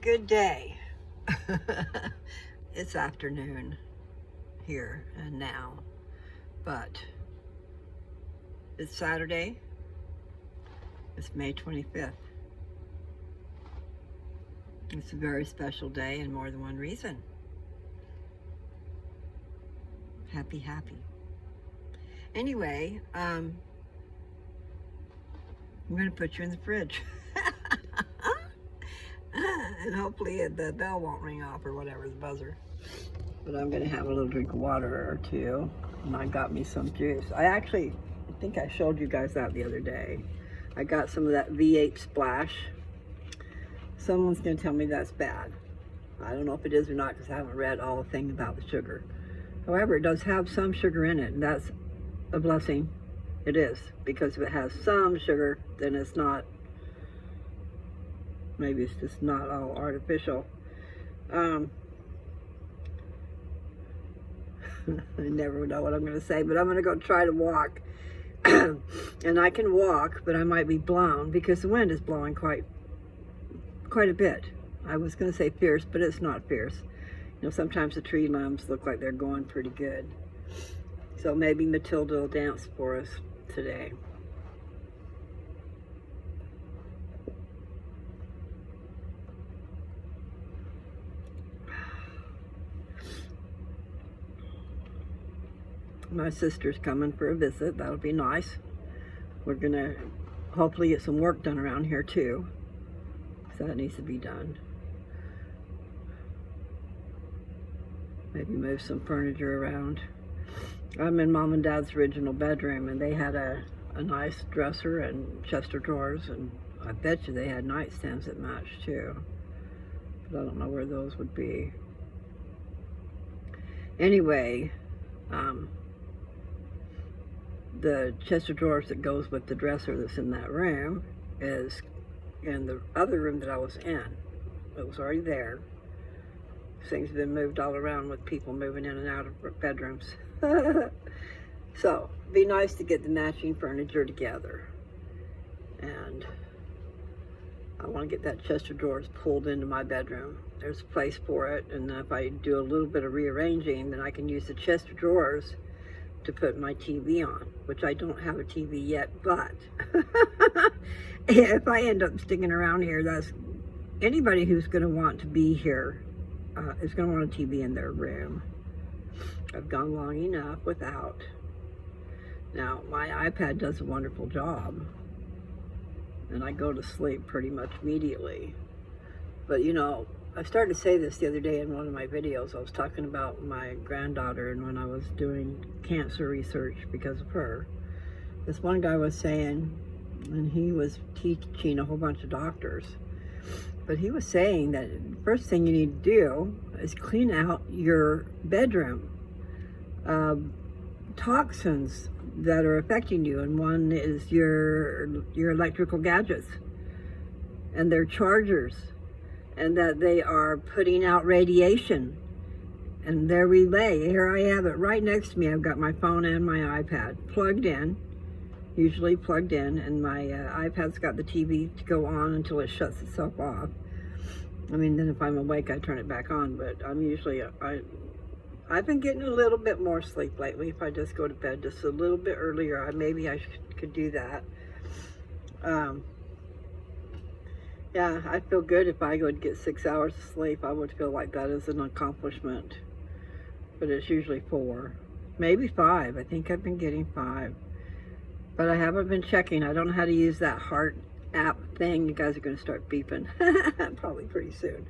good day. It's afternoon here and now, but it's Saturday. It's May 25th. It's a very special day and more than one reason. Happy. Anyway, I'm going to put you in the fridge. And hopefully the bell won't ring off or whatever, the buzzer. But I'm going to have a little drink of water or two. And I got me some juice. I think I showed you guys that the other day. I got some of that V8 Splash. Someone's going to tell me that's bad. I don't know if it is or not because I haven't read all the thing about the sugar. However, it does have some sugar in it, and that's a blessing. It is, because if it has some sugar, then it's not, maybe it's just not all artificial. I never know what I'm going to say, but I'm going to go try to walk. And I can walk, but I might be blown because the wind is blowing quite a bit. I was going to say fierce, but it's not fierce. You know, sometimes the tree limbs look like they're going pretty good. So maybe Matilda will dance for us today. My sister's coming for a visit. That'll be nice. We're gonna hopefully get some work done around here too. So that needs to be done. Maybe move some furniture around. I'm in Mom and Dad's original bedroom, and they had a nice dresser and chest of drawers, and I bet you they had nightstands that matched too. But I don't know where those would be. Anyway, the chest of drawers that goes with the dresser that's in that room is in the other room that I was in. It was already there. Things have been moved all around with people moving in and out of bedrooms. So, it'd be nice to get the matching furniture together. And I want to get that chest of drawers pulled into my bedroom. There's a place for it, and if I do a little bit of rearranging, then I can use the chest of drawers to put my TV on, which I don't have a TV yet, but if I end up sticking around here, that's anybody who's going to want to be here is going to want a TV in their room. I've gone long enough without. Now, my iPad does a wonderful job, and I go to sleep pretty much immediately. But you know, I started to say this the other day in one of my videos. I was talking about my granddaughter and when I was doing cancer research because of her. This one guy was saying, and he was teaching a whole bunch of doctors, but he was saying that the first thing you need to do is clean out your bedroom. Toxins that are affecting you, and one is your electrical gadgets and their chargers, and that they are putting out radiation and their relay. Here I have it right next to me. I've got my phone and my iPad plugged in, usually plugged in, and my iPad's got the TV to go on until it shuts itself off. I mean, then if I'm awake, I turn it back on, but I'm usually, I've been getting a little bit more sleep lately. If I just go to bed just a little bit earlier, maybe I could do that. Yeah, I feel good if I would get 6 hours of sleep. I would feel like that is an accomplishment. But it's usually 4, maybe 5. I think I've been getting 5. But I haven't been checking. I don't know how to use that heart app thing. You guys are going to start beeping probably pretty soon.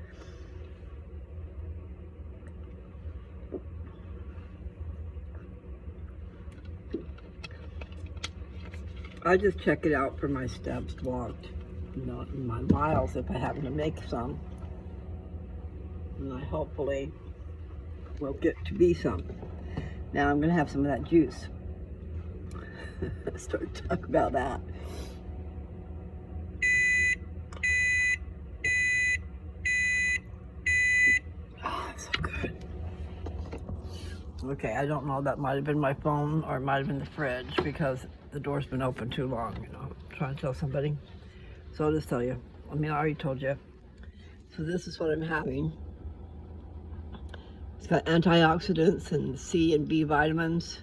I just check it out for my steps walked, you know, and my miles if I happen to make some. And I hopefully will get to be some. Now I'm going to have some of that juice. Start to talk about that. Ah, so good. Okay, I don't know, that might have been my phone or it might have been the fridge because the door's been open too long, you know. I'm trying to tell somebody. So I'll just tell you. I mean, I already told you. So this is what I'm having. It's got antioxidants and C and B vitamins.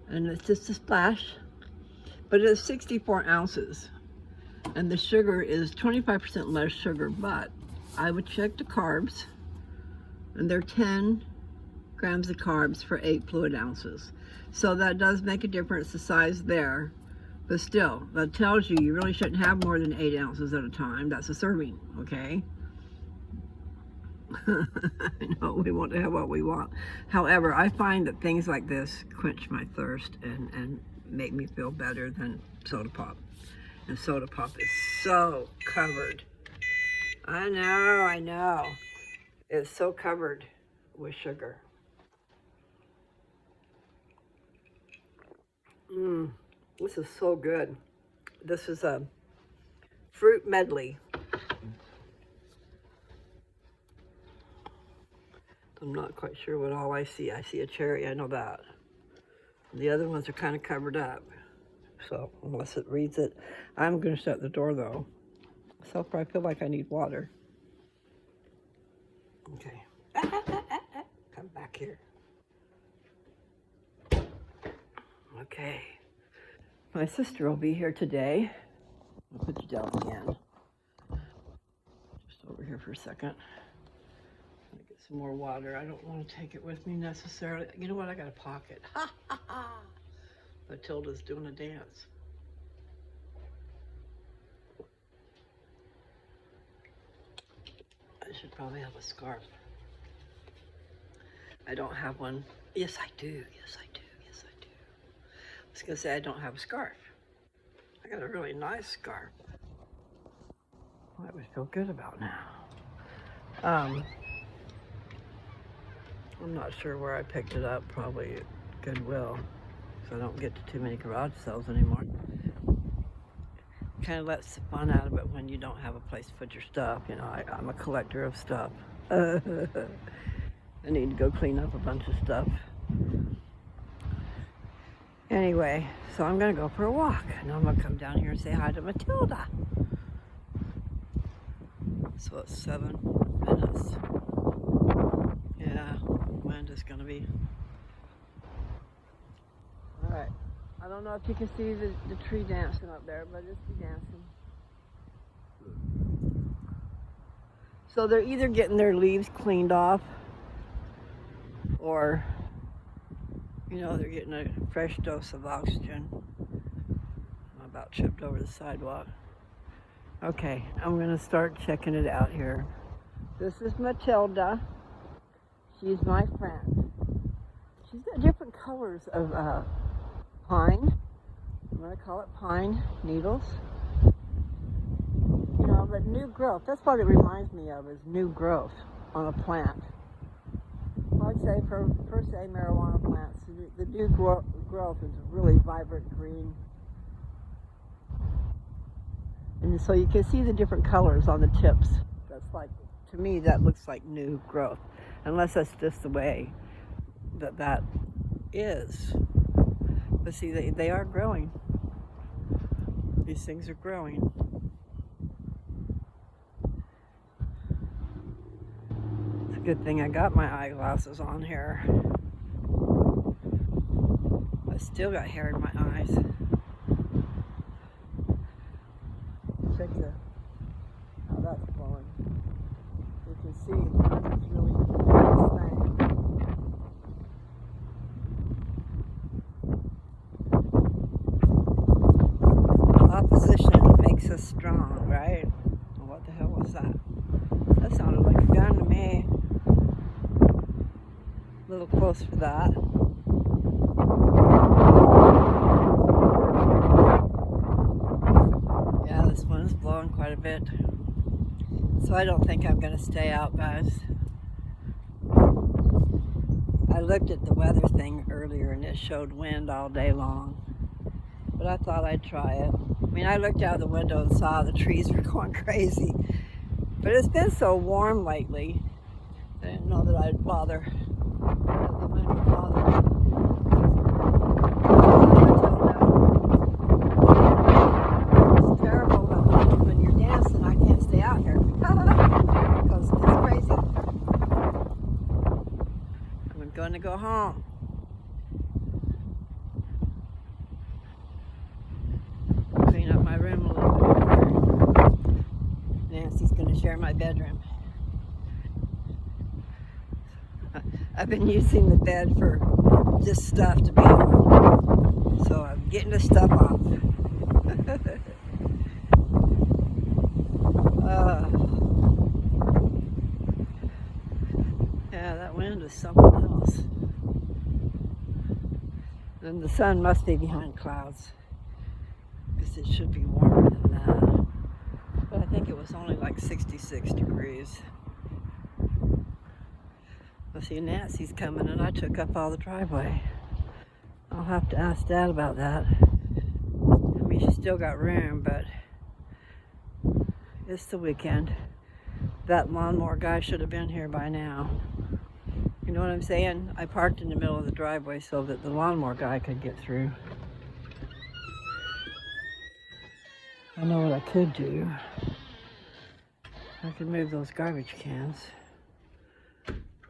And it's just a splash. But it's 64 ounces. And the sugar is 25% less sugar. But I would check the carbs. And they're 10 grams of carbs for 8 fluid ounces. So that does make a difference, the size there. But still, that tells you you really shouldn't have more than 8 ounces at a time. That's a serving, okay? I know we want to have what we want. However, I find that things like this quench my thirst and make me feel better than soda pop. And soda pop is so covered. I know. It's so covered with sugar. This is so good. This is a fruit medley. I'm not quite sure what all I see. I see a cherry, I know that. The other ones are kind of covered up. So unless it reads it, I'm going to shut the door though. So far I feel like I need water. Okay. Come back here. Okay. My sister will be here today. I'll put you down again. Just over here for a second. Get some more water. I don't want to take it with me necessarily. You know what? I got a pocket. Ha ha ha! Matilda's doing a dance. I should probably have a scarf. I don't have one. Yes, I do. Yes, I do. Yes, I do. I was going to say I don't have a scarf. I got a really nice scarf. Well, I would feel good about now. I'm not sure where I picked it up. Probably at Goodwill. So I don't get to too many garage sales anymore. Kind of lets the fun out of it when you don't have a place to put your stuff. You know, I'm a collector of stuff. I need to go clean up a bunch of stuff. Anyway, so I'm going to go for a walk. And I'm going to come down here and say hi to Matilda. So it's 7 minutes. Yeah, wind is going to be... All right. I don't know if you can see the tree dancing up there, but it's dancing. So they're either getting their leaves cleaned off or, you know, they're getting a fresh dose of oxygen. I'm about tripped over the sidewalk. Okay, I'm going to start checking it out here. This is Matilda. She's my friend. She's got different colors of pine. I'm going to call it pine needles. You know, but new growth. That's what it reminds me of, is new growth on a plant. I'd say for per se marijuana plants, the new growth is really vibrant green. And so you can see the different colors on the tips. That's like, to me, that looks like new growth. Unless that's just the way that is. But see, they are growing. These things are growing. It's a good thing I got my eyeglasses on here. I still got hair in my eyes. Check how that's flowing. You can see it's really nice. Opposition makes us strong, right? Well, what the hell was that? That sounded like a gun to me. A little close for that. Yeah, this one is blowing quite a bit. So I don't think I'm going to stay out, guys. I looked at the weather thing earlier and it showed wind all day long. But I thought I'd try it. I mean, I looked out the window and saw the trees were going crazy. But it's been so warm lately, I didn't know that I'd bother. That the wind would bother. It's terrible when you're dancing. I can't stay out here. go home. Clean up my room a little bit more. Nancy's gonna share my bedroom. I've been using the bed for just stuff to be on, so I'm getting the stuff off. Yeah, that wind is something else. And the sun must be behind clouds, because it should be warmer than that. But I think it was only like 66 degrees. Well, see, Nancy's coming, and I took up all the driveway. I'll have to ask Dad about that. I mean, she's still got room, but it's the weekend. That lawnmower guy should have been here by now. You know what I'm saying? I parked in the middle of the driveway so that the lawnmower guy could get through. I know what I could do. I could move those garbage cans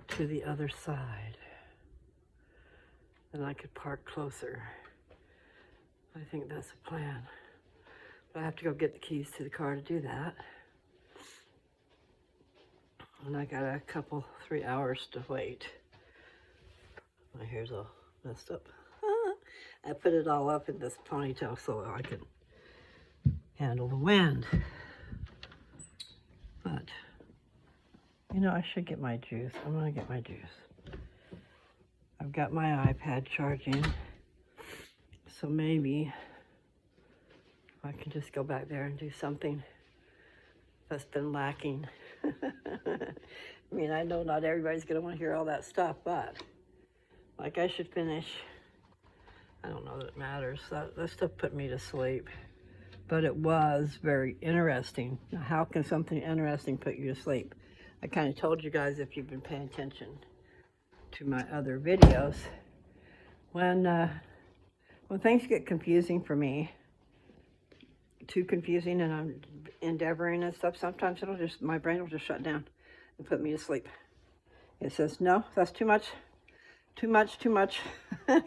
to the other side. Then I could park closer. I think that's a plan. But I have to go get the keys to the car to do that. And I got a couple, 3 hours to wait. My hair's all messed up. I put it all up in this ponytail so I can handle the wind. But, you know, I should get my juice. I'm gonna get my juice. I've got my iPad charging, so maybe I can just go back there and do something that's been lacking. I mean, I know not everybody's gonna want to hear all that stuff, but like I should finish. I don't know that it matters. That stuff put me to sleep, but it was very interesting. Now, how can something interesting put you to sleep? I kind of told you guys, if you've been paying attention to my other videos, when things get confusing for me, too confusing, and I'm endeavoring and stuff, sometimes my brain will just shut down and put me to sleep. It says, no, that's too much, too much, too much.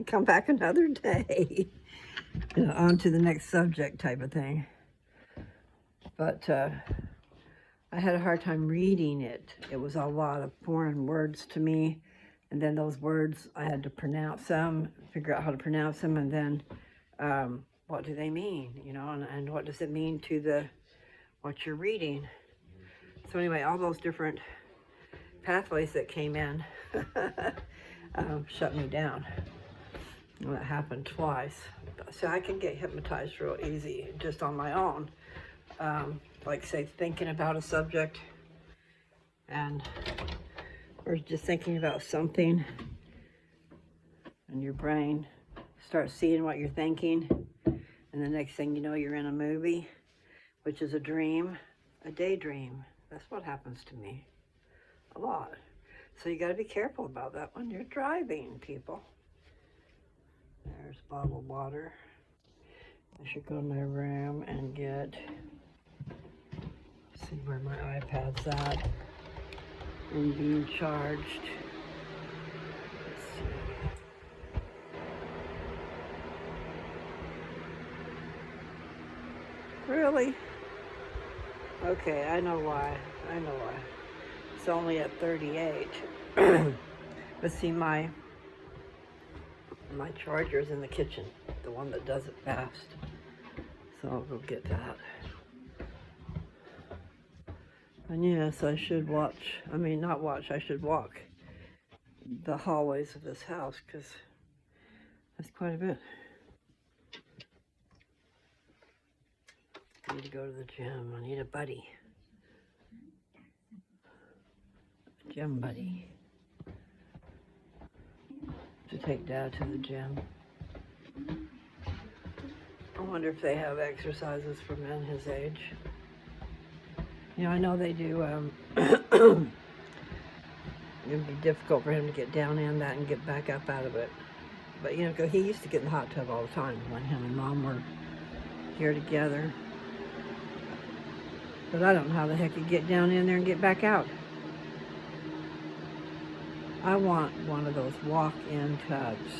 Come back another day. You know, on to the next subject type of thing. But I had a hard time reading it. It was a lot of foreign words to me. And then those words, I had to pronounce them, figure out how to pronounce them, and then what do they mean, you know, and what does it mean to what you're reading. So anyway, all those different pathways that came in shut me down. And that happened twice. So I can get hypnotized real easy just on my own. Like, say, thinking about a subject, or just thinking about something, and your brain starts seeing what you're thinking, and the next thing you know, you're in a movie, which is a dream, a daydream. That's what happens to me a lot. So you got to be careful about that when you're driving, people. There's bottled water. I should go to my room and see where my iPad's at and being charged. Let's see. Really? Okay, I know why. It's only at 38. But see, my charger's in the kitchen, the one that does it fast. So I'll go get that. And yes, I should I should walk the hallways of this house, because that's quite a bit. I need to go to the gym. I need a buddy. A gym buddy. To take Dad to the gym. I wonder if they have exercises for men his age. You know, I know they do. It'd be difficult for him to get down in that and get back up out of it. But, you know, 'cause he used to get in the hot tub all the time when him and Mom were here together. But I don't know how the heck you get down in there and get back out. I want one of those walk-in tubs.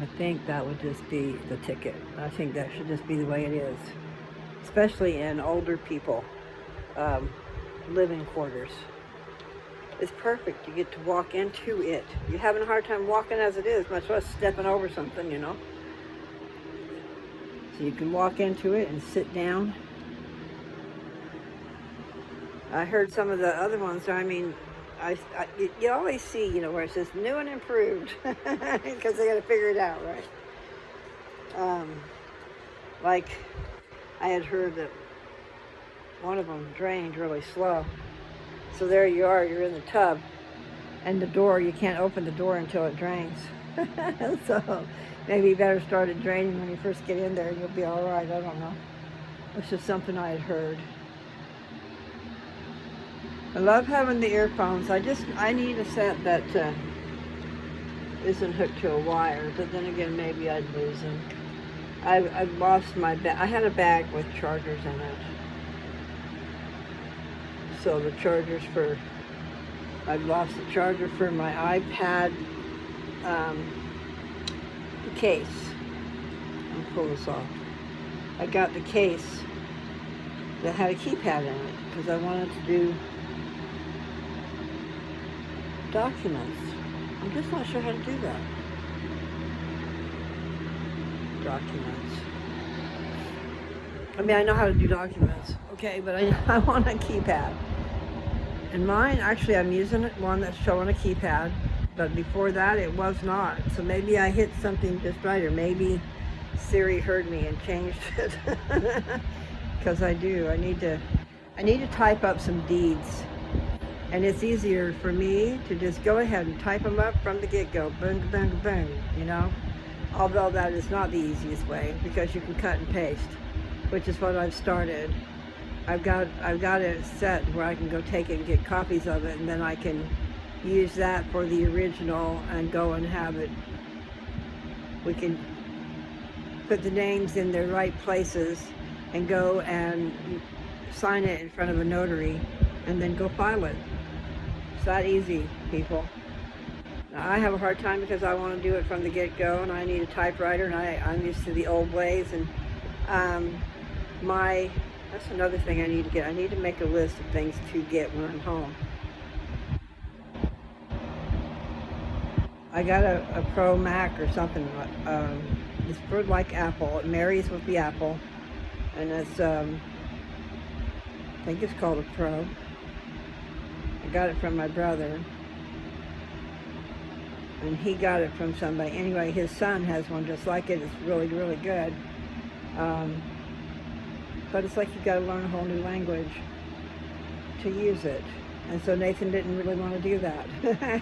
I think that would just be the ticket. I think that should just be the way it is, especially in older people living quarters. It's perfect. You get to walk into it. You're having a hard time walking as it is, much less stepping over something, you know. So you can walk into it and sit down. I heard some of the other ones. I mean, you always see, you know, where it says new and improved because they got to figure it out, right? Like I had heard that one of them drained really slow. So there you are, you're in the tub, and the door, you can't open the door until it drains. So maybe you better start it draining when you first get in there and you'll be all right. I don't know. It's just something I had heard. I love having the earphones. I need a set that isn't hooked to a wire, but then again, maybe I'd lose them. I've lost my bag. I had a bag with chargers in it. So the chargers for, I've lost the charger for my iPad, the case. I'll pull this off. I got the case that had a keypad in it because I wanted to do documents. I'm just not sure how to do that. Documents. I mean, I know how to do documents, okay, but I want a keypad. And mine, actually, I'm using one that's showing a keypad, but before that, it was not. So maybe I hit something just right, or maybe Siri heard me and changed it. Because I need to type up some deeds. And it's easier for me to just go ahead and type them up from the get-go. Boom, boom, boom, you know? Although that is not the easiest way, because you can cut and paste, which is what I've started. I've got it set where I can go take it and get copies of it, and then I can use that for the original and go and have it. We can put the names in their right places and go and sign it in front of a notary and then go file it. It's that easy, people. Now, I have a hard time because I want to do it from the get-go, and I need a typewriter, and I'm used to the old ways, and that's another thing I need to get. I need to make a list of things to get when I'm home. I got a Pro Mac or something. It's for like Apple. It marries with the Apple, and it's I think it's called a Pro. I got it from my brother, and he got it from somebody. Anyway, his son has one just like it. It's really, really good. But it's like you got to learn a whole new language to use it. And so Nathan didn't really want to do that.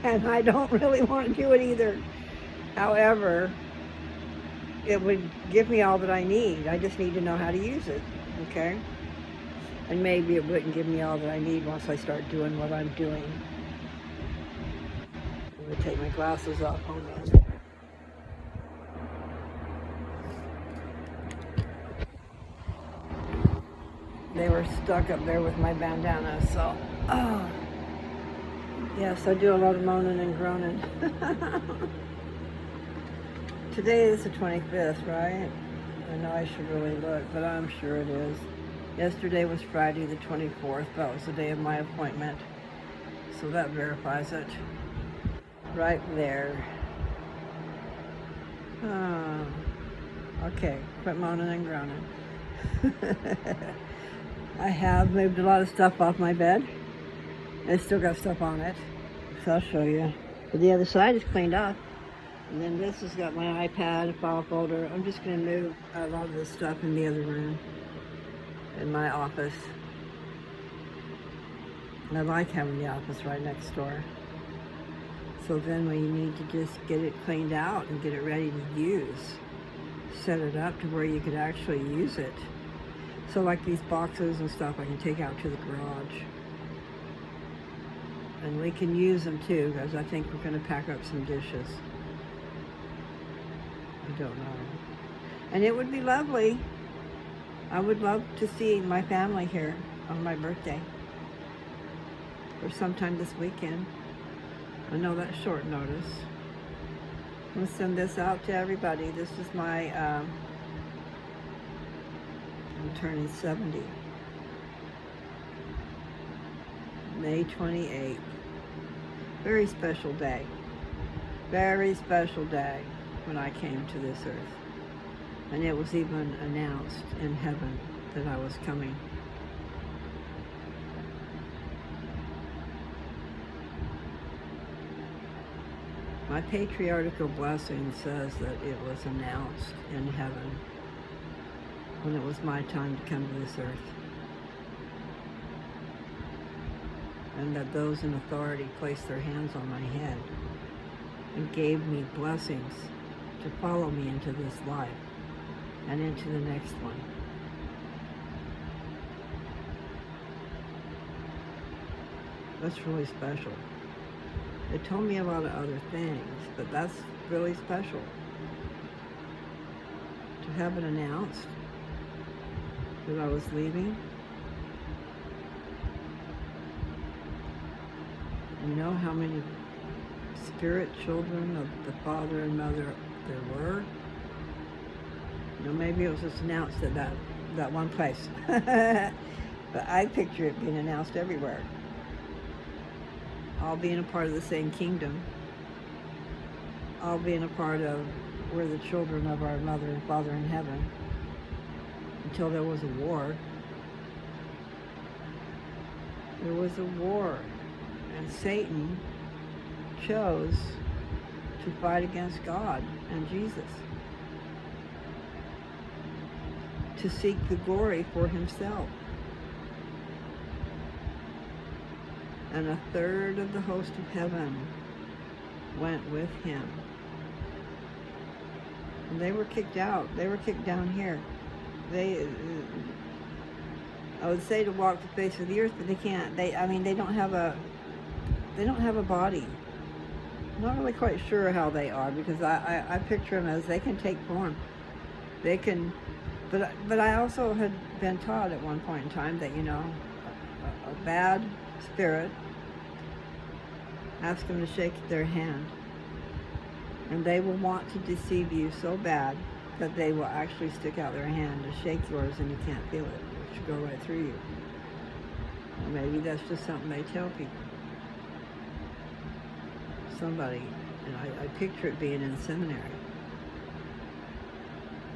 And I don't really want to do it either. However, it would give me all that I need. I just need to know how to use it, okay? And maybe it wouldn't give me all that I need once I start doing what I'm doing. I'm going to take my glasses off. Hold on. They were stuck up there with my bandana, so, yes, I do a lot of moaning and groaning. Today is the 25th, right? I know I should really look, but I'm sure it is. Yesterday was Friday the 24th. That was the day of my appointment. So that verifies it. Right there. Okay, quit moaning and groaning. I have moved a lot of stuff off my bed. I still got stuff on it, so I'll show you. But the other side is cleaned up. And then this has got my iPad, a file folder. I'm just going to move a lot of this stuff in the other room, in my office. And I like having the office right next door. So then when you need to just get it cleaned out and get it ready to use, set it up to where you could actually use it. So like these boxes and stuff I can take out to the garage. And we can use them too, because I think we're going to pack up some dishes. I don't know. And it would be lovely. I would love to see my family here on my birthday. Or sometime this weekend. I know that's short notice. I'm going to send this out to everybody. This is my, I'm turning 70. May 28th. Very special day. Very special day when I came to this earth. And it was even announced in heaven that I was coming. My patriarchal blessing says that it was announced in heaven when it was my time to come to this earth. And that those in authority placed their hands on my head and gave me blessings to follow me into this life and into the next one. That's really special. It told me a lot of other things, but that's really special. To have it announced that I was leaving. You know how many spirit children of the father and mother there were? You know, maybe it was just announced at that one place. But I picture it being announced everywhere. All being a part of the same kingdom. All being a part of, we're the children of our mother and father in heaven. Until there was a war. There was a war. And Satan chose to fight against God and Jesus. To seek the glory for himself. And a third of the host of heaven went with him. And they were kicked out. They were kicked down here. I would say to walk the face of the earth, but they can't. They don't have a body. I'm not really quite sure how they are, because I picture them as they can take form. They can, but I also had been taught at one point in time that, you know, a bad spirit, ask them to shake their hand, and they will want to deceive you so bad that they will actually stick out their hand to shake yours, and you can't feel it. It should go right through you. Or maybe that's just something they tell people. Somebody, and I picture it being in seminary.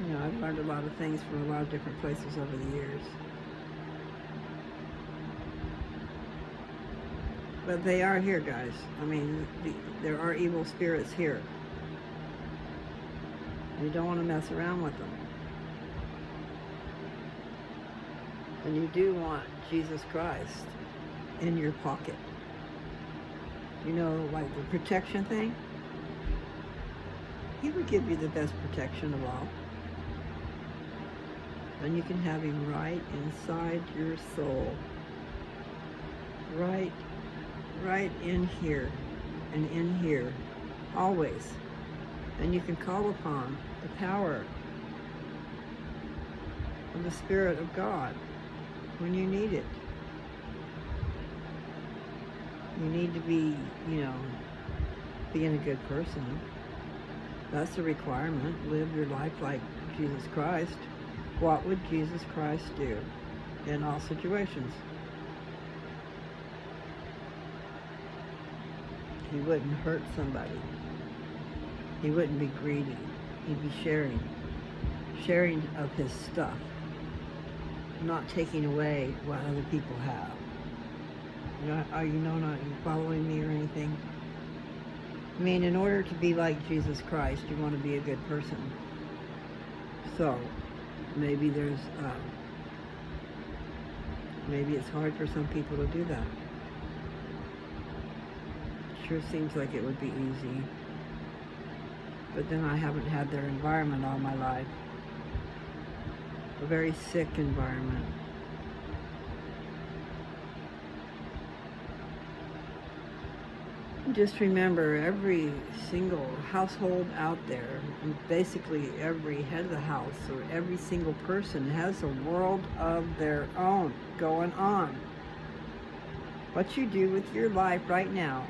You know, I've learned a lot of things from a lot of different places over the years. But they are here, guys. I mean, there are evil spirits here. You don't want to mess around with them. And you do want Jesus Christ in your pocket. You know, like the protection thing. He would give you the best protection of all. And you can have him right inside your soul. Right in here and in here, always. And you can call upon the power of the Spirit of God when you need it. You need to be, you know, being a good person. That's a requirement. Live your life like Jesus Christ. What would Jesus Christ do in all situations? He wouldn't hurt somebody. He wouldn't be greedy. He'd be sharing of his stuff, not taking away what other people have. Are you not following me or anything? I mean, in order to be like Jesus Christ, you want to be a good person. So, maybe maybe it's hard for some people to do that. Sure seems like it would be easy. But then I haven't had their environment all my life. A very sick environment. Just remember, every single household out there, and basically every head of the house, or every single person has a world of their own going on. What you do with your life right now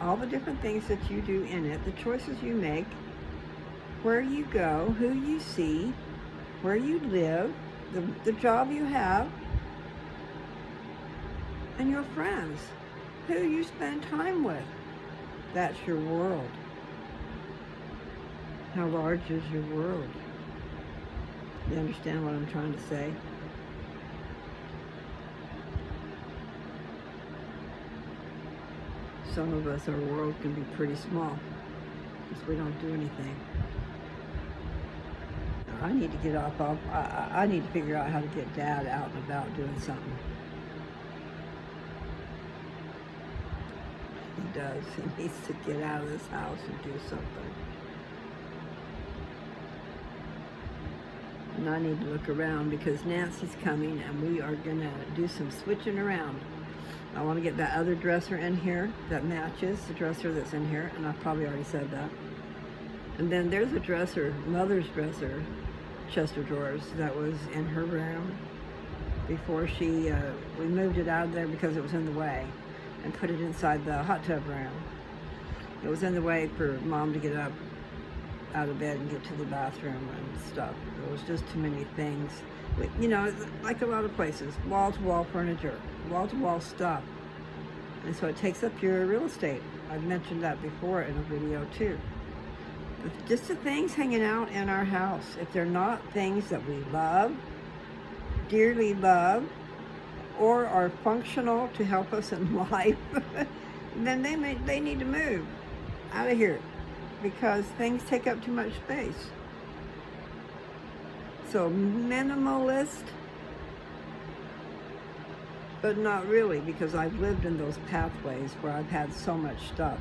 all the different things that you do in it, the choices you make, where you go, who you see, where you live, the job you have, and your friends, who you spend time with. That's your world. How large is your world? You understand what I'm trying to say? Some of us, our world can be pretty small because we don't do anything. I need to get I need to figure out how to get Dad out and about doing something. He does. He needs to get out of this house and do something. And I need to look around because Nancy's coming and we are going to do some switching around. I want to get that other dresser in here that matches the dresser that's in here, and I've probably already said that. And then there's a dresser, Mother's dresser, chest of drawers, that was in her room before we moved it out of there because it was in the way and put it inside the hot tub room. It was in the way for Mom to get up out of bed and get to the bathroom and stuff. There was just too many things. You know, like a lot of places, wall-to-wall furniture, wall-to-wall stuff. And so it takes up your real estate. I've mentioned that before in a video too. Just the things hanging out in our house, if they're not things that we love, dearly love, or are functional to help us in life, then they need to move out of here because things take up too much space. So minimalist, but not really, because I've lived in those pathways where I've had so much stuff.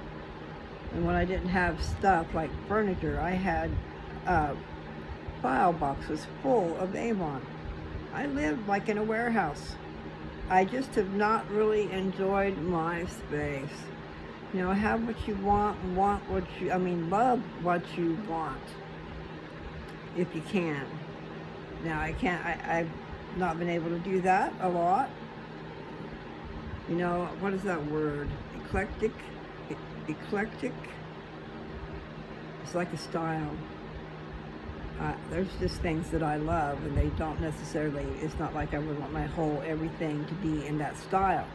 And when I didn't have stuff like furniture, I had file boxes full of Avon. I lived like in a warehouse. I just have not really enjoyed my space. You know, have what you want love what you want, if you can. Now I've not been able to do that a lot. You know, what is that word? Eclectic? It's like a style. There's just things that I love, and they don't necessarily, it's not like I would want my whole everything to be in that style.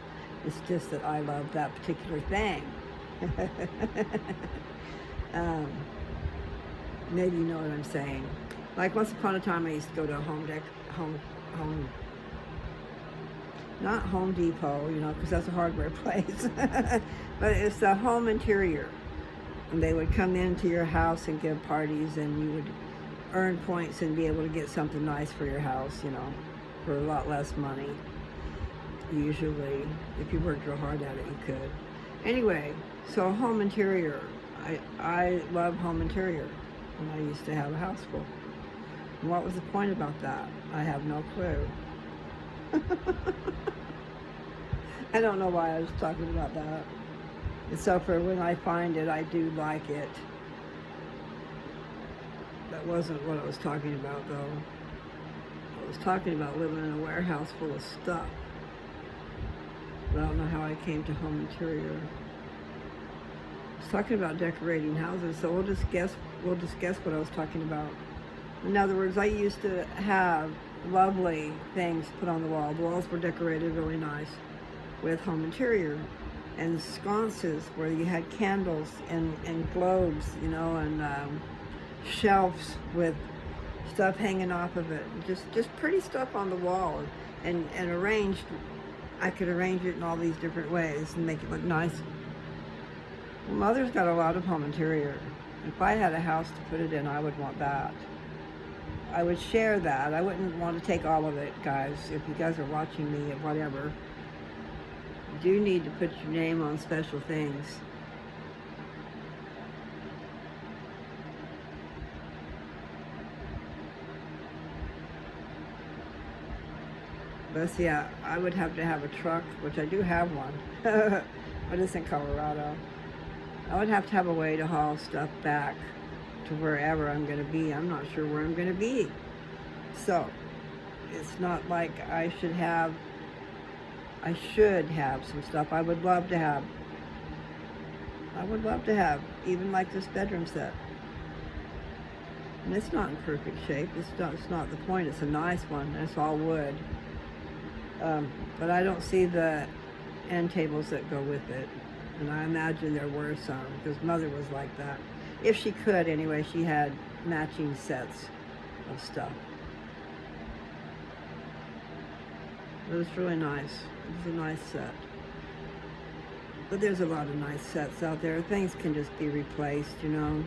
It's just that I love that particular thing. Maybe you know what I'm saying. Like once upon a time I used to go to not Home Depot, you know, because that's a hardware place, but it's a home interior. And they would come into your house and give parties, and you would earn points and be able to get something nice for your house, you know, for a lot less money. Usually, if you worked real hard at it, you could. Anyway, so home interior. I love home interior, and I used to have a house full. And what was the point about that? I have no clue. I don't know why I was talking about that. And so for when I find it, I do like it. That wasn't what I was talking about, though. I was talking about living in a warehouse full of stuff. But I don't know how I came to home interior. I was talking about decorating houses, so we'll just guess what I was talking about. In other words, I used to have lovely things put on the wall. The walls were decorated really nice with home interior and sconces where you had candles and globes, you know, and shelves with stuff hanging off of it. Just pretty stuff on the wall, and arranged. I could arrange it in all these different ways and make it look nice. Well, Mother's got a lot of home interior. If I had a house to put it in, I would want that. I would share that. I wouldn't want to take all of it, guys. If you guys are watching me or whatever, you do need to put your name on special things. But see, I would have to have a truck, which I do have one, but it's in Colorado. I would have to have a way to haul stuff back to wherever I'm going to be. I'm not sure where I'm going to be. So, it's not like I should have some stuff. I would love to have I would love to have, even like this bedroom set. And it's not in perfect shape. It's not the point. It's a nice one. It's all wood. But I don't see the end tables that go with it. And I imagine there were some, because Mother was like that. If she could, anyway, she had matching sets of stuff. It was really nice. It was a nice set. But there's a lot of nice sets out there. Things can just be replaced, you know.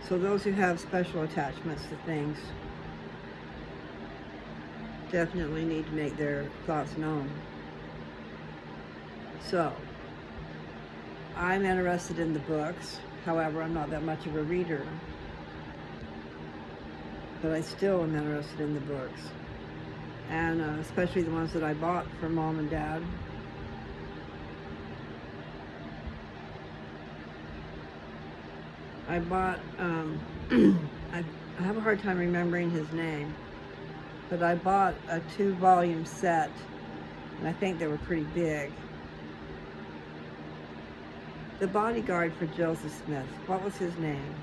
So those who have special attachments to things definitely need to make their thoughts known. So, I'm interested in the books. However, I'm not that much of a reader. But I still am interested in the books. And especially the ones that I bought for Mom and Dad. I bought, I have a hard time remembering his name, but I bought a 2-volume set, and I think they were pretty big. The bodyguard for Joseph Smith, what was his name?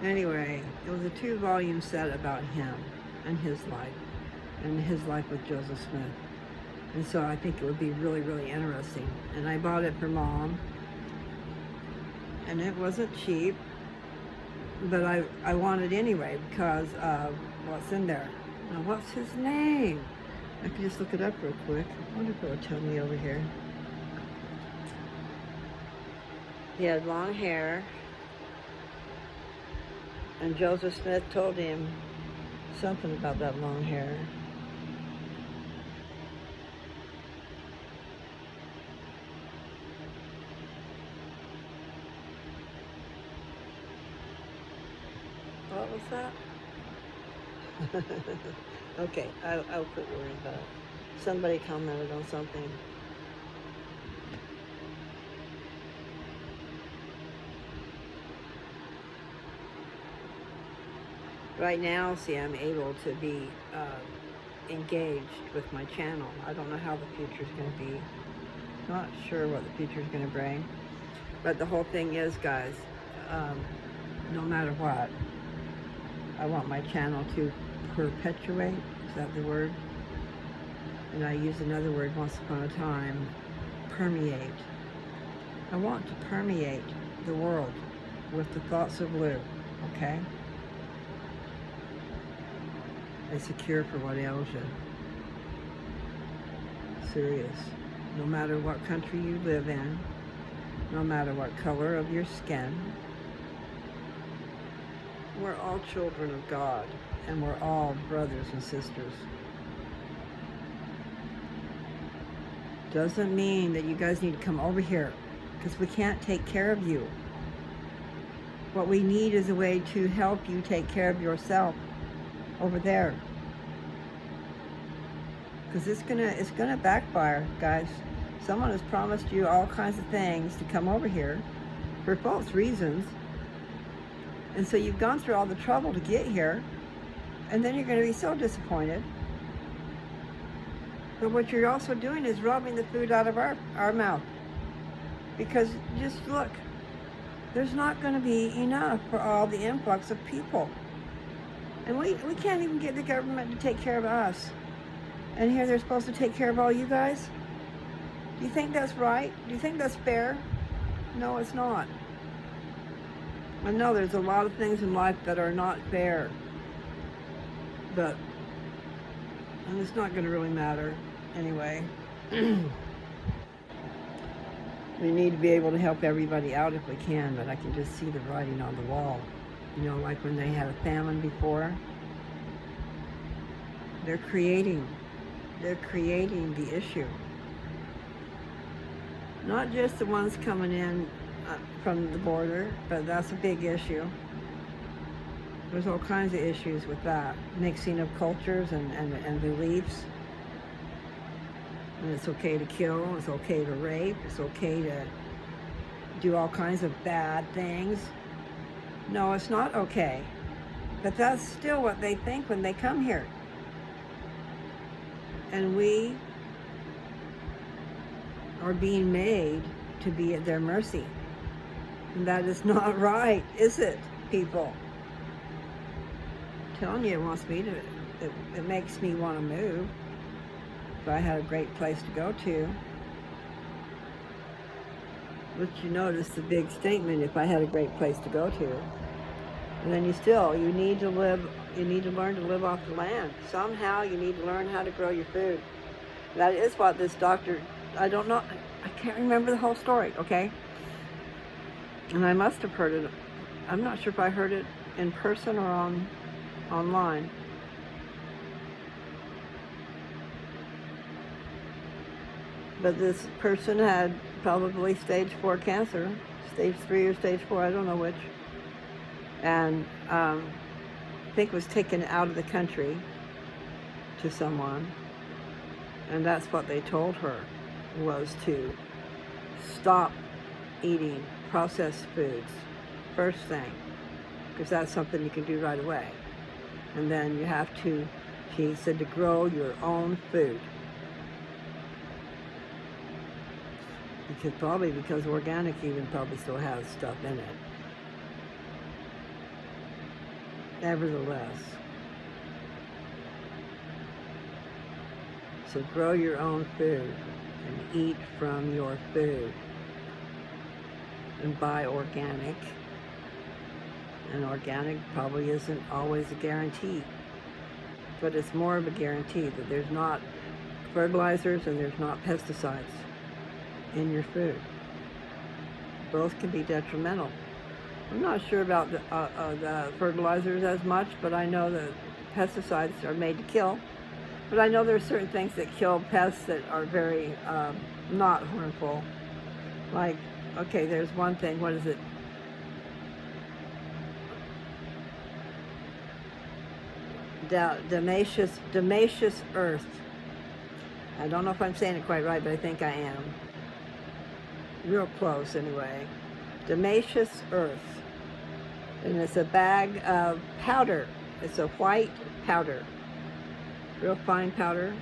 Anyway, it was a 2-volume set about him and his life with Joseph Smith. And so I think it would be really, really interesting. And I bought it for Mom. And it wasn't cheap, but I want it anyway because of what's in there. Now, what's his name? I can just look it up real quick. I wonder if it will tell me over here. He had long hair. And Joseph Smith told him something about that long hair. What was that? Okay, I'll quit worrying about it. Somebody commented on something. Right now, see, I'm able to be engaged with my channel. I don't know how the future's going to be. Not sure what the future's going to bring. But the whole thing is, guys, no matter what, I want my channel to perpetuate. Is that the word? And I used another word once upon a time, permeate. I want to permeate the world with the thoughts of Lou, okay? It's a cure for what ails you. Serious. No matter what country you live in, no matter what color of your skin, we're all children of God, and we're all brothers and sisters. Doesn't mean that you guys need to come over here, because we can't take care of you. What we need is a way to help you take care of yourself over there. Because it's gonna backfire, guys. Someone has promised you all kinds of things to come over here for false reasons. And so you've gone through all the trouble to get here, and then you're going to be so disappointed. But what you're also doing is robbing the food out of our mouth. Because just look, there's not going to be enough for all the influx of people. And we can't even get the government to take care of us. And here they're supposed to take care of all you guys? Do you think that's right? Do you think that's fair? No, it's not. I know there's a lot of things in life that are not fair, but and it's not going to really matter anyway. We need to be able to help everybody out if we can, but I can just see the writing on the wall. You know, like when they had a famine before. They're creating the issue. Not just the ones coming in from the border, but that's a big issue. There's all kinds of issues with that. Mixing of cultures and beliefs. And it's okay to kill, it's okay to rape, it's okay to do all kinds of bad things. No, it's not okay. But that's still what they think when they come here. And we are being made to be at their mercy. And that is not right, is it, people? I'm telling you, it wants me to, it makes me want to move. If I had a great place to go to. But you notice the big statement, if I had a great place to go to. And then you need to learn to live off the land. Somehow you need to learn how to grow your food. That is what this doctor, I don't know, I can't remember the whole story, okay? And I must have heard it, I'm not sure if I heard it in person or online. But this person had probably stage 4 cancer, stage 3 or stage 4, I don't know which. And I think was taken out of the country to someone. And that's what they told her, was to stop eating processed foods, first thing, because that's something you can do right away. And then you have to, she said, to grow your own food. Because organic even probably still has stuff in it. Nevertheless. So grow your own food and eat from your food. And buy organic. And organic probably isn't always a guarantee. But it's more of a guarantee that there's not fertilizers and there's not pesticides in your food. Both can be detrimental. I'm not sure about the fertilizers as much, but I know that pesticides are made to kill. But I know there are certain things that kill pests that are very not harmful. Like, okay, there's one thing, what is it? Demacious earth. I don't know if I'm saying it quite right, but I think I am. Real close anyway. Demacious earth. And it's a bag of powder. It's a white powder. Real fine powder.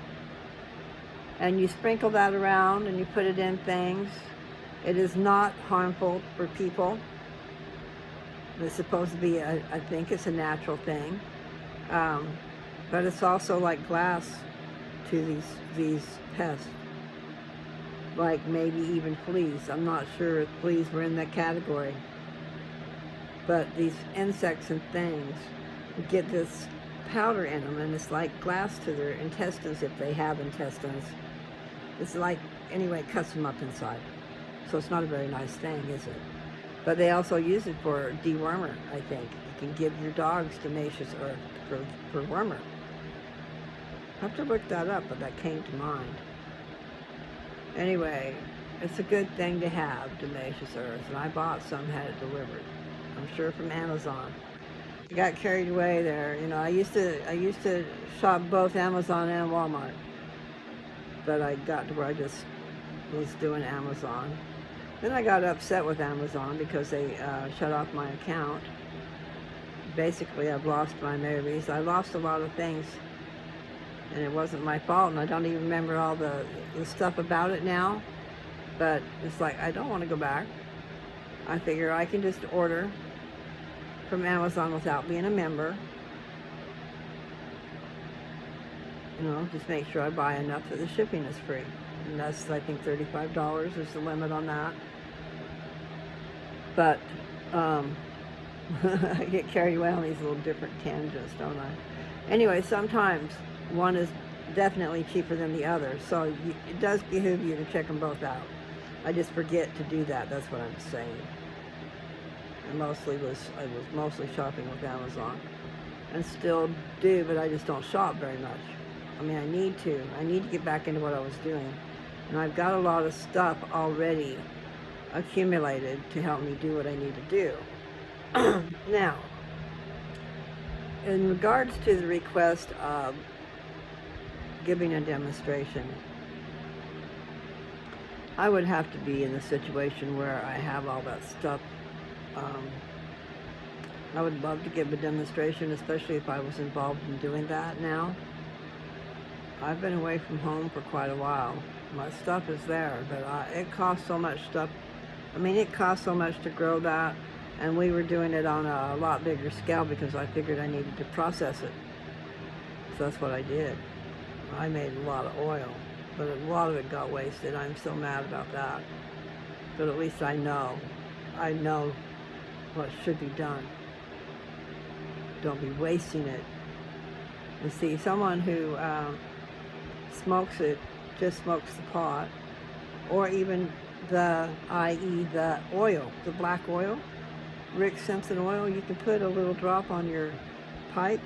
And you sprinkle that around and you put it in things. It is not harmful for people. It's supposed to be, I think it's a natural thing. But it's also like glass to these pests. Like maybe even fleas. I'm not sure if fleas were in that category. But these insects and things get this powder in them, and it's like glass to their intestines if they have intestines. It's like, anyway, it cuts them up inside. So it's not a very nice thing, is it? But they also use it for dewormer, I think. You can give your dogs Demacious earth for wormer. I have to look that up, but that came to mind. Anyway, it's a good thing to have, Demacious earth, and I bought some, had it delivered. I'm sure from Amazon. I got carried away there. You know, I used to shop both Amazon and Walmart, but I got to where I just was doing Amazon. Then I got upset with Amazon because they shut off my account. Basically, I've lost my memories. I lost a lot of things, and it wasn't my fault, and I don't even remember all the stuff about it now. But it's like, I don't want to go back. I figure I can just order from Amazon without being a member. You know, just make sure I buy enough that the shipping is free. And that's, I think, $35 is the limit on that. But I get carried away on these little different tangents, don't I? Anyway, sometimes one is definitely cheaper than the other, so it does behoove you to check them both out. I just forget to do that, that's what I'm saying. I was mostly shopping with Amazon, and still do, but I just don't shop very much. I mean, I need to get back into what I was doing, and I've got a lot of stuff already accumulated to help me do what I need to do. Now, in regards to the request of giving a demonstration, I would have to be in the situation where I have all that stuff. I would love to give a demonstration, especially if I was involved in doing that now. I've been away from home for quite a while. My stuff is there, but it costs so much stuff. I mean, it costs so much to grow that, and we were doing it on a lot bigger scale because I figured I needed to process it. So that's what I did. I made a lot of oil, but a lot of it got wasted. I'm so mad about that. But at least I know what should be done. Don't be wasting it. You see, someone who smokes it, just smokes the pot, or even i.e. the oil, the black oil, Rick Simpson oil, you can put a little drop on your pipe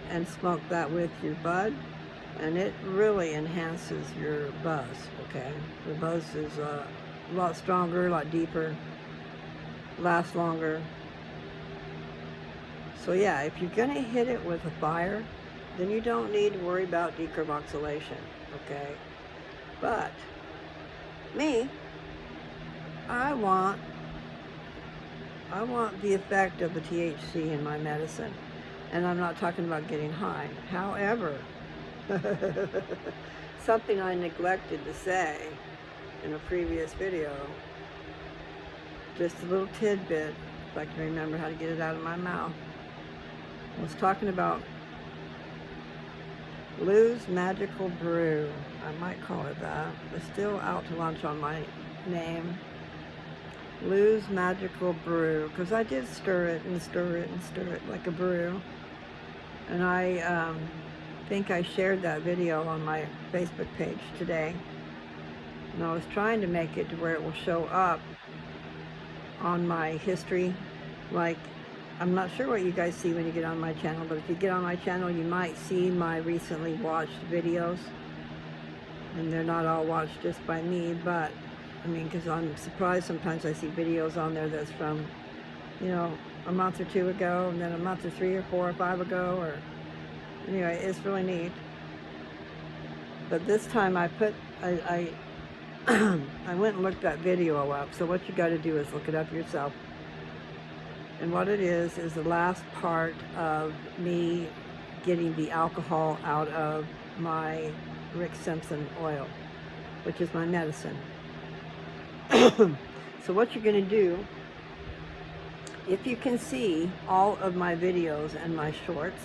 and smoke that with your bud, and it really enhances your buzz, okay? The buzz is a lot stronger, a lot deeper, lasts longer. So yeah, if you're gonna hit it with a fire, then you don't need to worry about decarboxylation, okay? But me, I want the effect of the THC in my medicine. And I'm not talking about getting high. However, something I neglected to say in a previous video, just a little tidbit, if I can remember how to get it out of my mouth. I was talking about Lou's Magical Brew. I might call it that. It's still out to lunch on my name. Lou's Magical Brew, because I did stir it and stir it and stir it like a brew. And I think I shared that video on my Facebook page today. And I was trying to make it to where it will show up on my history. Like, I'm not sure what you guys see when you get on my channel, but if you get on my channel, you might see my recently watched videos. And they're not all watched just by me, but I mean, because I'm surprised sometimes I see videos on there that's from, you know, a month or two ago, and then a month or 3 or 4 or 5 ago, or anyway, it's really neat. But this time I went and looked that video up. So what you got to do is look it up yourself. And what it is the last part of me getting the alcohol out of my Rick Simpson oil, which is my medicine. So what you're going to do, if you can see all of my videos and my shorts,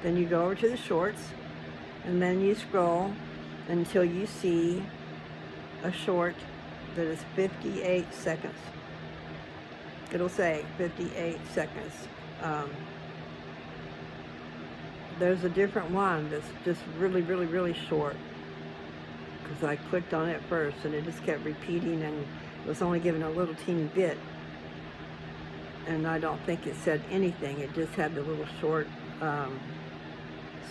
then you go over to the shorts, and then you scroll until you see a short that is 58 seconds. It'll say 58 seconds. There's a different one that's just really, really, really short, because I clicked on it first and it just kept repeating, and it was only given a little teeny bit, and I don't think it said anything. It just had the little short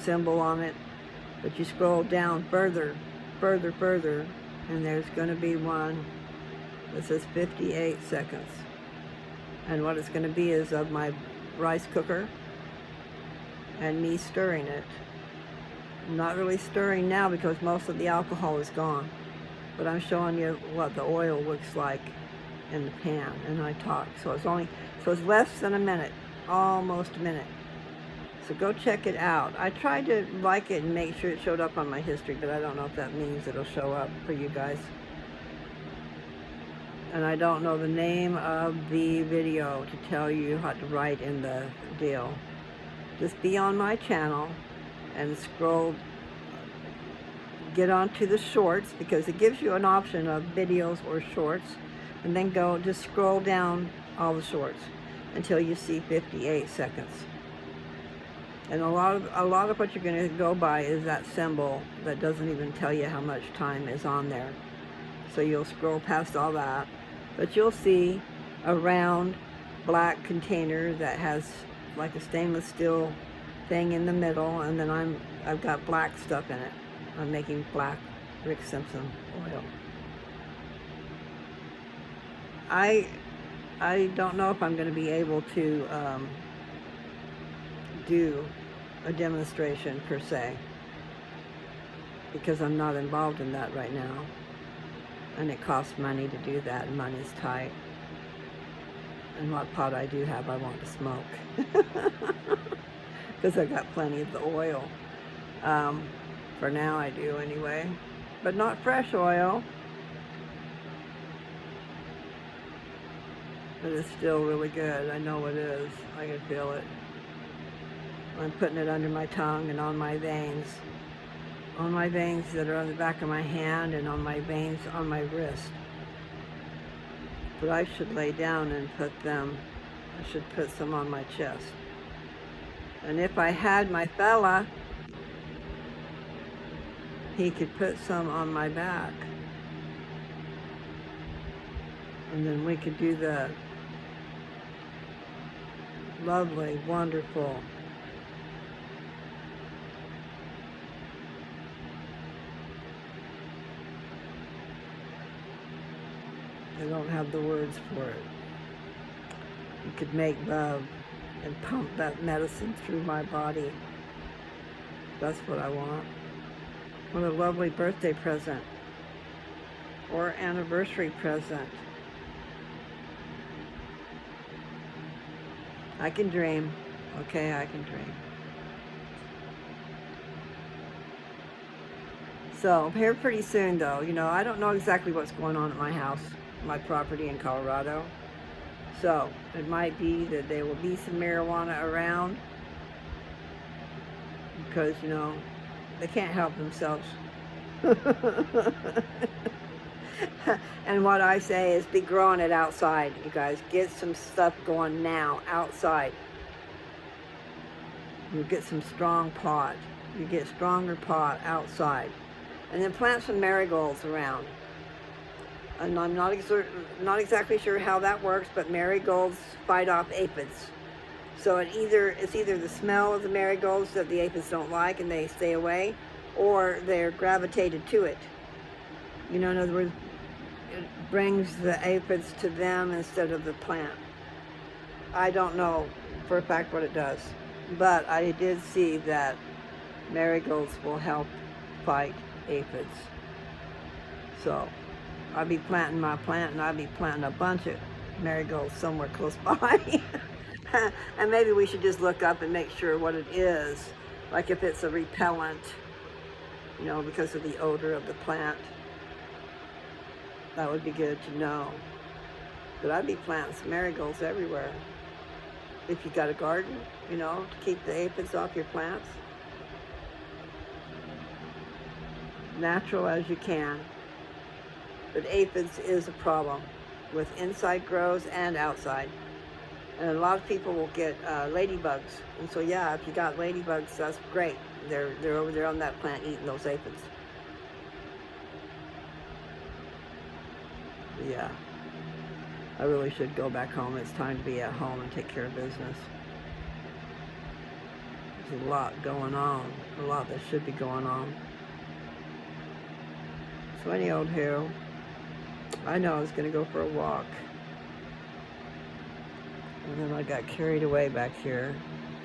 symbol on it. But you scroll down further, and there's going to be one that says 58 seconds. And what it's going to be is of my rice cooker and me stirring it. I'm not really stirring now because most of the alcohol is gone, but I'm showing you what the oil looks like in the pan, and I talk. So it's less than a minute, almost a minute. So go check it out. I tried to like it and make sure it showed up on my history, but I don't know if that means it'll show up for you guys. And I don't know the name of the video to tell you how to write in the deal. Just be on my channel and scroll, get onto the shorts, because it gives you an option of videos or shorts, and then just scroll down all the shorts until you see 58 seconds. And a lot of what you're going to go by is that symbol that doesn't even tell you how much time is on there. So you'll scroll past all that, but you'll see a round black container that has like a stainless steel thing in the middle, and then I've got black stuff in it. I'm making black Rick Simpson oil. I don't know if I'm going to be able to do a demonstration per se, because I'm not involved in that right now, and it costs money to do that, and money's tight. And what pot I do have, I want to smoke because I got plenty of the oil. For now I do anyway. But not fresh oil. But it's still really good. I know it is. I can feel it. I'm putting it under my tongue and on my veins. On my veins that are on the back of my hand and on my veins on my wrist. But I should lay down and put them, I should put some on my chest. And if I had my fella, he could put some on my back. And then we could do the lovely, wonderful I don't have the words for it. You could make love and pump that medicine through my body. That's what I want. What a lovely birthday present or anniversary present. I can dream. Okay, I can dream. So here pretty soon though, you know, I don't know exactly what's going on at my house, my property in Colorado. So it might be that there will be some marijuana around because, you know, they can't help themselves. And what I say is be growing it outside, you guys. Get some stuff going now, outside. You get some strong pot. You get stronger pot outside. And then plant some marigolds around. And I'm not exactly sure how that works, but marigolds fight off aphids. So it's either the smell of the marigolds that the aphids don't like and they stay away, or they're gravitated to it. You know, in other words, it brings the aphids to them instead of the plant. I don't know for a fact what it does, but I did see that marigolds will help fight aphids. So I'll be planting my plant, and I'll be planting a bunch of marigolds somewhere close by. And maybe we should just look up and make sure what it is, like if it's a repellent, you know, because of the odor of the plant. That would be good to know. But I'd be planting some marigolds everywhere. If you got a garden, you know, to keep the aphids off your plants. Natural as you can. But aphids is a problem with inside grows and outside. And a lot of people will get ladybugs. And so yeah, if you got ladybugs, that's great. They're over there on that plant eating those aphids. Yeah, I really should go back home. It's time to be at home and take care of business. There's a lot going on, a lot that should be going on. So any old hero, I know I was going to go for a walk. And then I got carried away back here.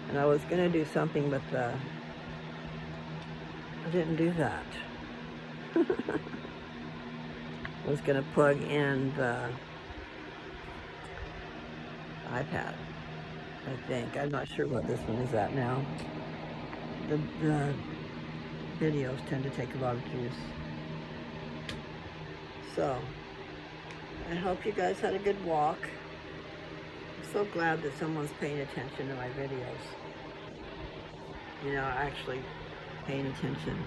And I was going to do something with the... I didn't do that. I was going to plug in the iPad, I think. I'm not sure what this one is at now. The videos tend to take a lot of juice. So, I hope you guys had a good walk. I'm so glad that someone's paying attention to my videos. You know, actually paying attention.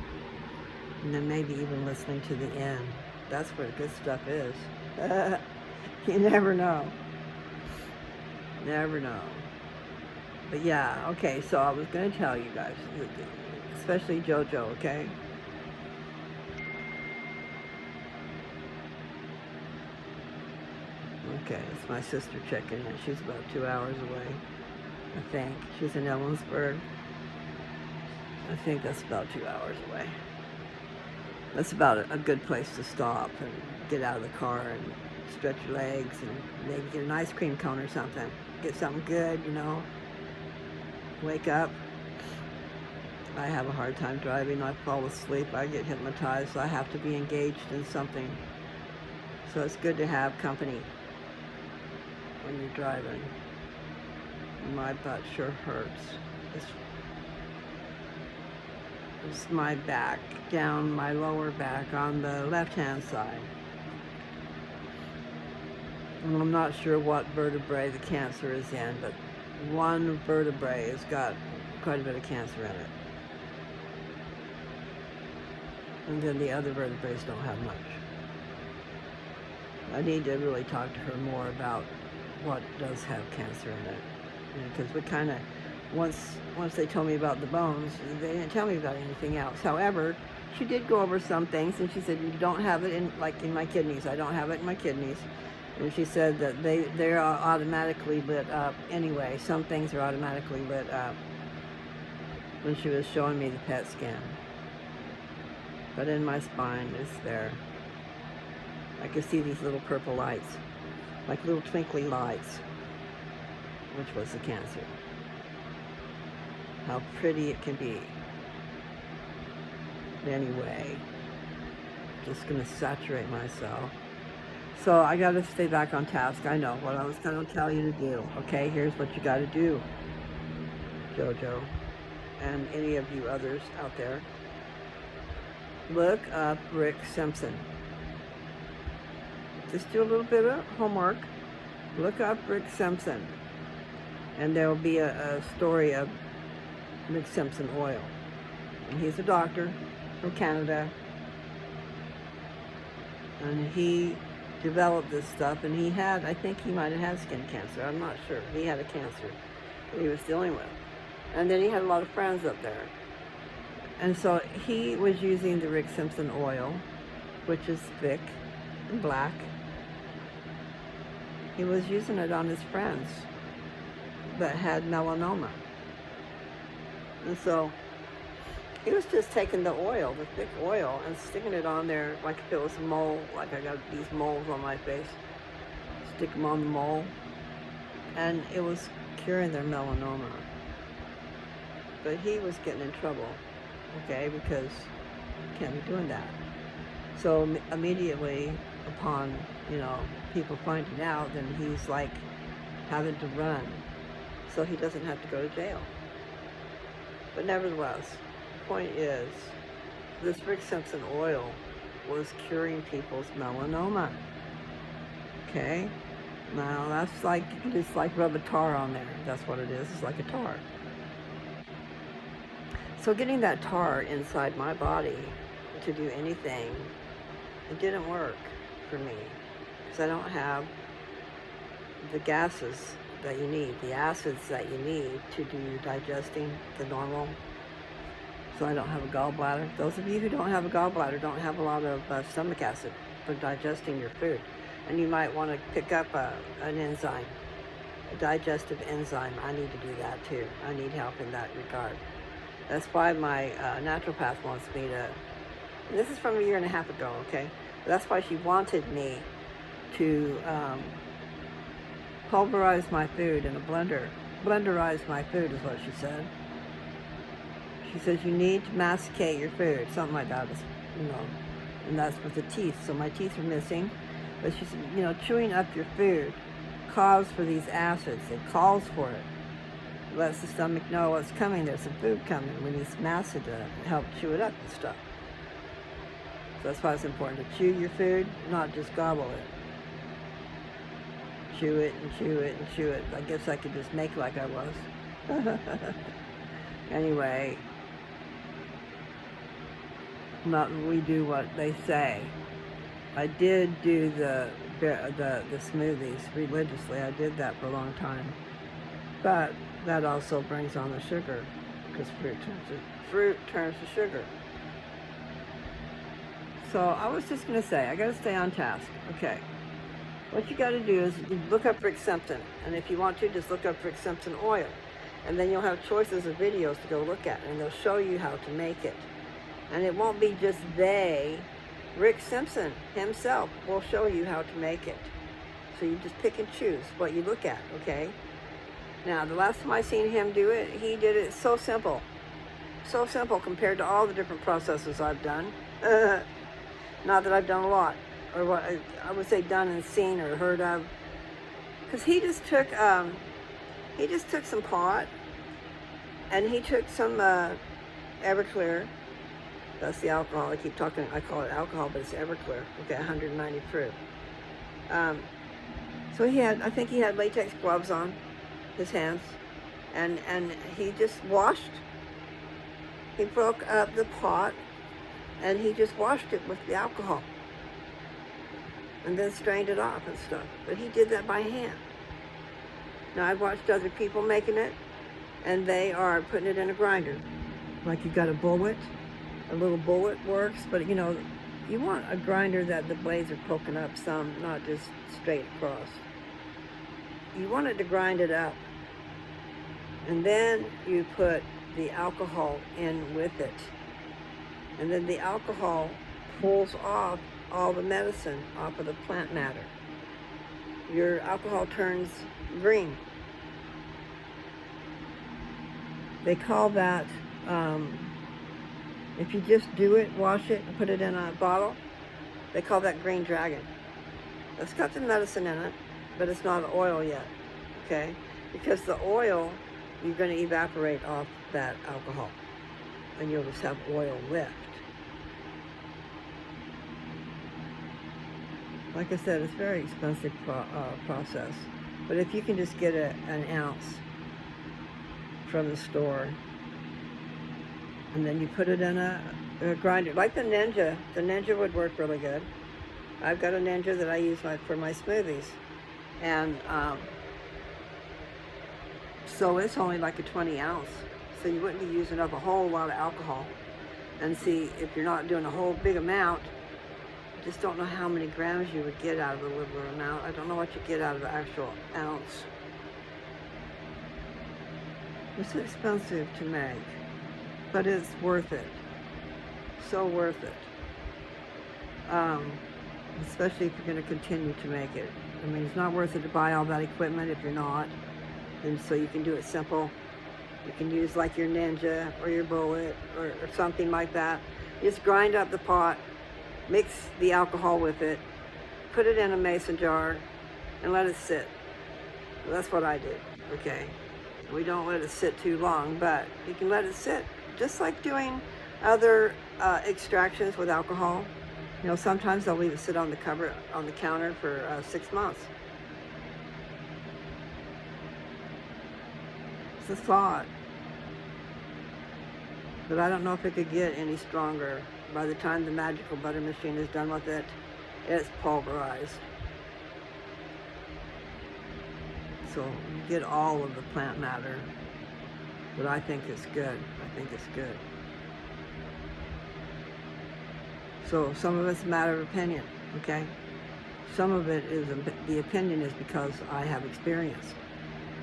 And then maybe even listening to the end. That's where the good stuff is. You never know. Never know. But yeah, okay, so I was going to tell you guys, especially JoJo, okay? Okay, it's my sister checking in. She's about 2 hours away, I think. She's in Ellensburg. I think that's about 2 hours away. That's about a good place to stop and get out of the car and stretch your legs and maybe get an ice cream cone or something. Get something good, you know. Wake up. I have a hard time driving. I fall asleep. I get hypnotized. So I have to be engaged in something. So it's good to have company when you're driving. My butt sure hurts. is my back, down my lower back on the left-hand side. And I'm not sure what vertebrae the cancer is in, but one vertebrae has got quite a bit of cancer in it. And then the other vertebrae don't have much. I need to really talk to her more about what does have cancer in it. Because we kind of, once they told me about the bones, they didn't tell me about anything else. However, she did go over some things, and she said, you don't have it in, like in my kidneys. I don't have it in my kidneys. And she said that they're automatically lit up anyway. Some things are automatically lit up when she was showing me the PET scan. But in my spine, it's there. I could see these little purple lights, like little twinkly lights, which was the cancer. How pretty it can be. But anyway, just gonna saturate myself. So I gotta stay back on task. I know what I was gonna tell you to do. Okay, here's what you gotta do, Jojo, and any of you others out there. Look up Rick Simpson. Just do a little bit of homework. Look up Rick Simpson. And there will be a story of Rick Simpson oil. And he's a doctor from Canada. And he developed this stuff. And he had, I think he might have had skin cancer. I'm not sure. He had a cancer that he was dealing with. And then he had a lot of friends up there. And so he was using the Rick Simpson oil, which is thick and black. He was using it on his friends that had melanoma. And so he was just taking the oil, the thick oil, and sticking it on there like if it was a mole, like I got these moles on my face. Stick them on the mole. And it was curing their melanoma. But he was getting in trouble, okay, because you can't be doing that. So immediately upon, people finding out, then he's like having to run so he doesn't have to go to jail. But nevertheless, the point is, this Rick Simpson oil was curing people's melanoma. Okay? Now that's like, you can just like rub a tar on there. That's what it is. It's like a tar. So getting that tar inside my body to do anything, it didn't work for me. Because I don't have the gases that you need, the acids that you need to do your digesting the normal. So I don't have a gallbladder. Those of you who don't have a gallbladder don't have a lot of stomach acid for digesting your food. And you might want to pick up an enzyme, a digestive enzyme. I need to do that too. I need help in that regard. That's why my naturopath wants me to, this is from 1.5 years ago, okay? But that's why she wanted me to pulverize my food in a blender. Blenderize my food is what she said. She says you need to masticate your food, something like that, and that's with the teeth. So my teeth are missing. But she said, chewing up your food calls for these acids. It calls for it. It lets the stomach know what's coming. There's some food coming. We need some acid to help chew it up and stuff. So that's why it's important to chew your food, not just gobble it. Chew it and chew it and chew it. I guess I could just make like I was. Anyway, not we do what they say. I did do the smoothies religiously. I did that for a long time. But that also brings on the sugar, because fruit turns to sugar. So I was just going to say, I got to stay on task. Okay. What you got to do is look up Rick Simpson. And if you want to, just look up Rick Simpson oil. And then you'll have choices of videos to go look at. And they'll show you how to make it. And it won't be just Rick Simpson himself will show you how to make it. So you just pick and choose what you look at, okay? Now, the last time I seen him do it, he did it so simple. So simple compared to all the different processes I've done. Not that I've done a lot, or what I would say done and seen or heard of. Because he just took some pot, and he took some Everclear, That's the alcohol. I keep talking, I call it alcohol, but it's Everclear. Okay, 190 proof. So he had, I think he had latex gloves on his hands, and he just washed. He broke up the pot, and he just washed it with the alcohol, and then strained it off and stuff. But he did that by hand. Now I've watched other people making it, and they are putting it in a grinder. Like you got a bullet, a little bullet works, but you know, you want a grinder that the blades are poking up some, not just straight across. You want it to grind it up. And then you put the alcohol in with it. And then the alcohol pulls off all the medicine off of the plant matter. Your alcohol turns green. They call that, if you just do it, wash it, and put it in a bottle, they call that green dragon. It's got the medicine in it, but it's not oil yet, okay? Because the oil, you're going to evaporate off that alcohol, and you'll just have oil left. Like I said, it's a very expensive process, but if you can just get an ounce from the store, and then you put it in a grinder, like the Ninja would work really good. I've got a Ninja that I use for my smoothies, and so it's only like a 20 ounce, so you wouldn't be using up a whole lot of alcohol. And see, if you're not doing a whole big amount, I just don't know how many grams you would get out of the little amount. I don't know what you get out of the actual ounce. It's expensive to make, but it's worth it. So worth it. Especially if you're going to continue to make it. I mean, it's not worth it to buy all that equipment if you're not. And so you can do it simple. You can use like your Ninja or your Bullet or something like that. Just grind up the pot, mix the alcohol with it, put it in a mason jar, and let it sit. Well, that's what I did, okay? We don't let it sit too long, but you can let it sit. Just like doing other extractions with alcohol. You know, sometimes they'll leave it sit on the counter for 6 months. It's a thought. But I don't know if it could get any stronger. By the time the magical butter machine is done with it, it's pulverized. So you get all of the plant matter. But I think it's good. I think it's good. So some of it's a matter of opinion, okay? Some of it is, the opinion is because I have experience.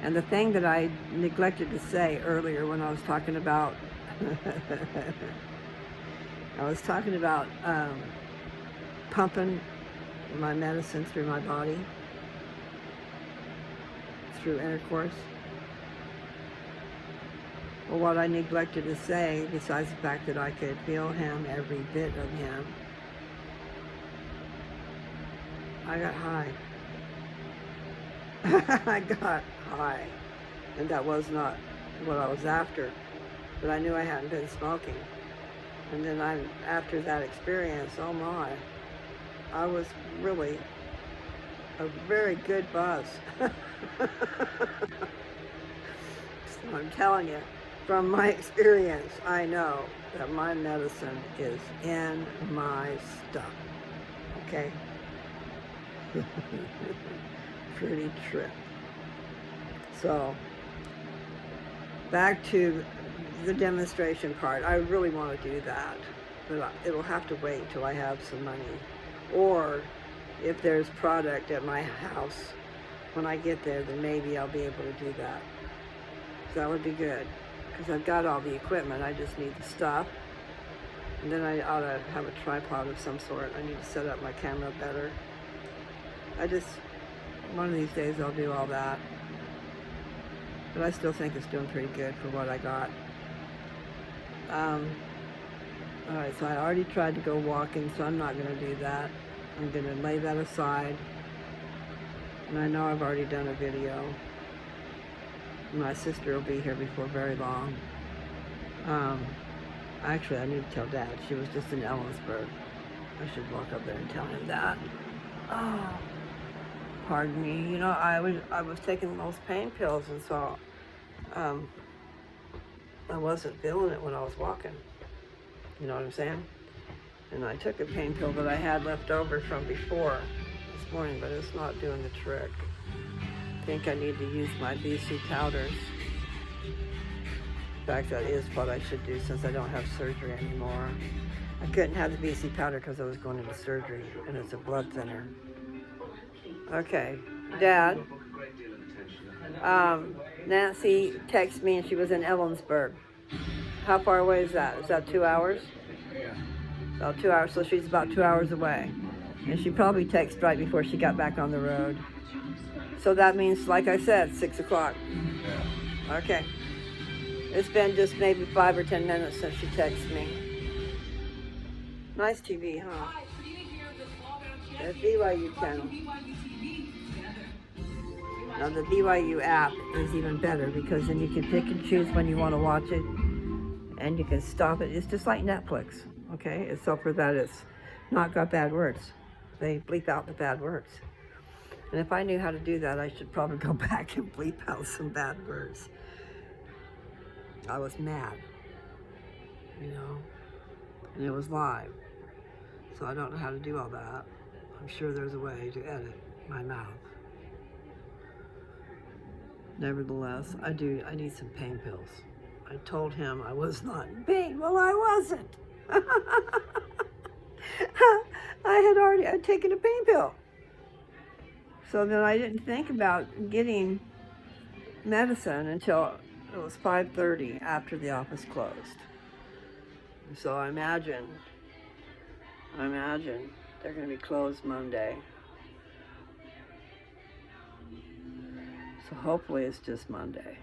And the thing that I neglected to say earlier when I was talking about, pumping my medicine through my body, through intercourse. Well, what I neglected to say, besides the fact that I could feel him, every bit of him, I got high. I got high. And that was not what I was after. But I knew I hadn't been smoking. And then after that experience, oh my, I was really a very good buzz. So I'm telling you, from my experience, I know that my medicine is in my stuff. Okay? Pretty trip. So, back to the demonstration part. I really want to do that, but it'll have to wait till I have some money. Or if there's product at my house when I get there, then maybe I'll be able to do that. So that would be good. Because I've got all the equipment, I just need the stuff. And then I ought to have a tripod of some sort. I need to set up my camera better. One of these days I'll do all that. But I still think it's doing pretty good for what I got. Alright, so I already tried to go walking, so I'm not going to do that. I'm going to lay that aside. And I know I've already done a video. My sister will be here before very long. Actually, I need to tell Dad. She was just in Ellensburg. I should walk up there and tell him that. Oh, pardon me. You know, I was taking those pain pills, and so I wasn't feeling it when I was walking. You know what I'm saying? And I took a pain pill that I had left over from before this morning, but it's not doing the trick. I think I need to use my BC powders. In fact, that is what I should do since I don't have surgery anymore. I couldn't have the BC powder because I was going into surgery, and it's a blood thinner. Okay, Dad. Nancy texted me, and she was in Ellensburg. How far away is that? Is that 2 hours? Yeah. About 2 hours, so she's about 2 hours away. And she probably texted right before she got back on the road. So that means, like I said, 6 o'clock. Yeah. Okay. It's been just maybe 5 or 10 minutes since she texted me. Nice TV, huh? The BYU channel. Now the BYU app is even better because then you can pick and choose when you want to watch it, and you can stop it. It's just like Netflix, okay? Except for that it's not got bad words. They bleep out the bad words. And if I knew how to do that, I should probably go back and bleep out some bad words. I was mad, you know, and it was live. So I don't know how to do all that. I'm sure there's a way to edit my mouth. Nevertheless, I need some pain pills. I told him I was not in pain. Well, I wasn't. I'd taken a pain pill. So then I didn't think about getting medicine until it was 5:30 after the office closed. So I imagine they're going to be closed Monday. So hopefully it's just Monday.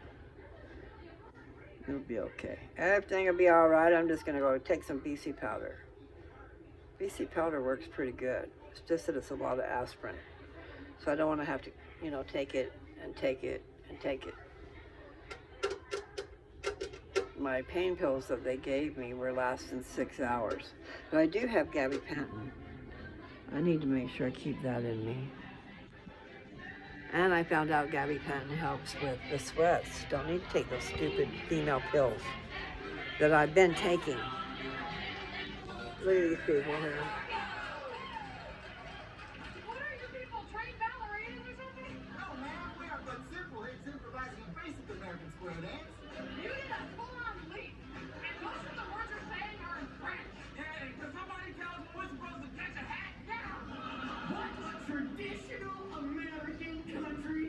It'll be okay. Everything will be all right. I'm just going to go take some BC powder. BC powder works pretty good. It's just that it's a lot of aspirin. So I don't want to have to, you know, take it and take it and take it. My pain pills that they gave me were lasting 6 hours. But I do have gabapentin. I need to make sure I keep that in me. And I found out gabapentin helps with the sweats. Don't need to take those stupid female pills that I've been taking. Look at these people here. What are you people, trained ballerinas or something? No, man, we are but simple hits improvising basic American square dance. You get a full-on leap, and most of the words you're saying are in French. Yeah, can somebody tell us when we're supposed to catch a hat? Yeah. What a traditional American country.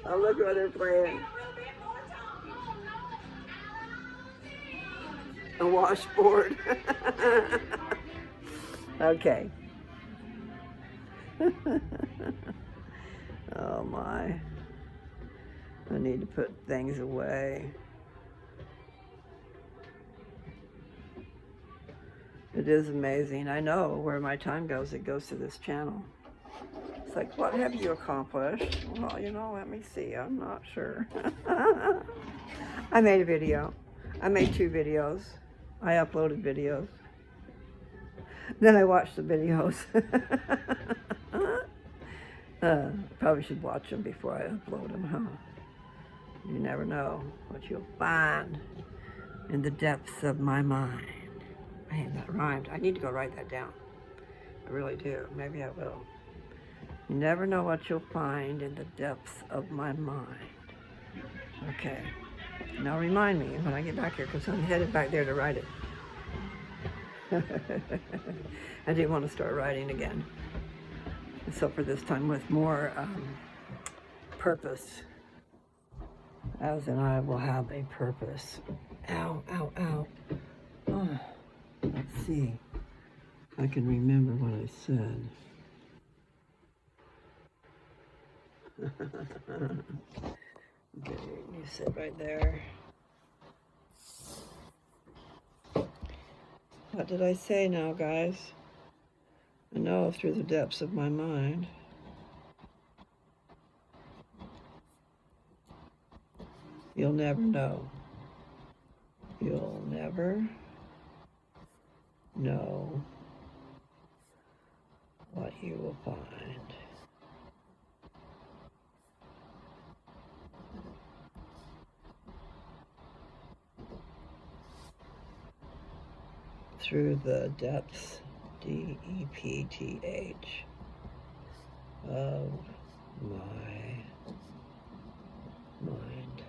Oh, look what they're playing. A little bit more time. A Oh, no. washboard. Okay. Oh my. I need to put things away. It is amazing. I know where my time goes. It goes to this channel. It's like, what have you accomplished? Well, you know, let me see. I'm not sure. I made a video. I made 2 videos. I uploaded videos. Then I watched the videos. Probably should watch them before I upload them, huh? You never know what you'll find in the depths of my mind. Man, that rhymed. I need to go write that down. I really do. Maybe I will. You never know what you'll find in the depths of my mind. Okay. Now remind me when I get back here, because I'm headed back there to write it. I do want to start writing again. So for this time with more purpose. As in I will have a purpose. Ow, ow, ow. Oh, let's see. I can remember what I said. Okay, you sit right there. What did I say now, guys? I know through the depths of my mind. You'll never know You'll never know what you will find. Through the depths, D-E-P-T-H, of my mind.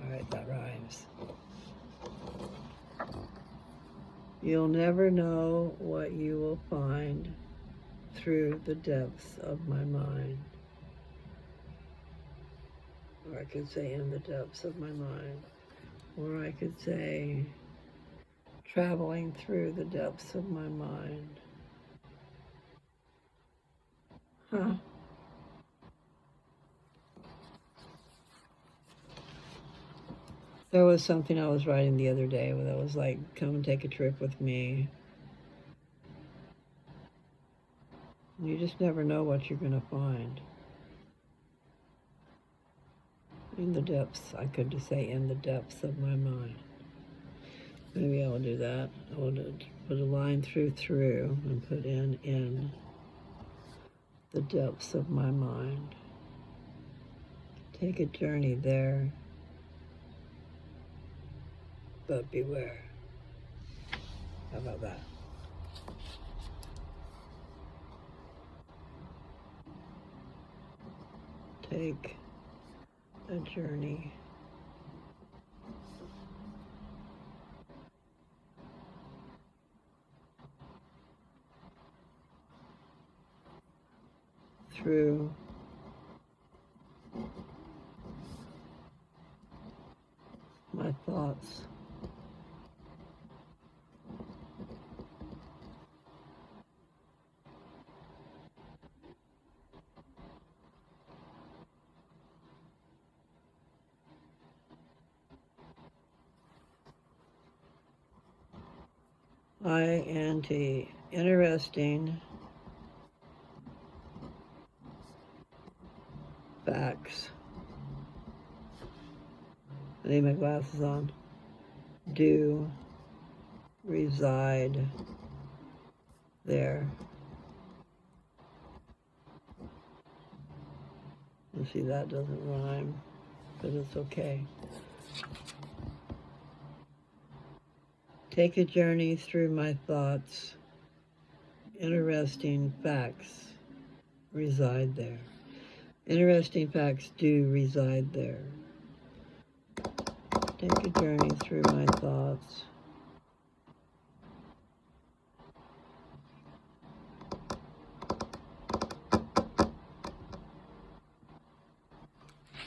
All right, that rhymes. You'll never know what you will find through the depths of my mind. Or I could say in the depths of my mind. Or I could say traveling through the depths of my mind. Huh? There was something I was writing the other day that was like, come and take a trip with me. You just never know what you're going to find. In the depths, I could just say in the depths of my mind. Maybe I will do that. I will put a line through and put in the depths of my mind. Take a journey there, but beware. How about that? Take a journey through my thoughts. I-N-T, interesting facts. I need my glasses on. Do reside there. You see, that doesn't rhyme, but it's okay. Take a journey through my thoughts. Interesting facts reside there. Interesting facts do reside there. Take a journey through my thoughts.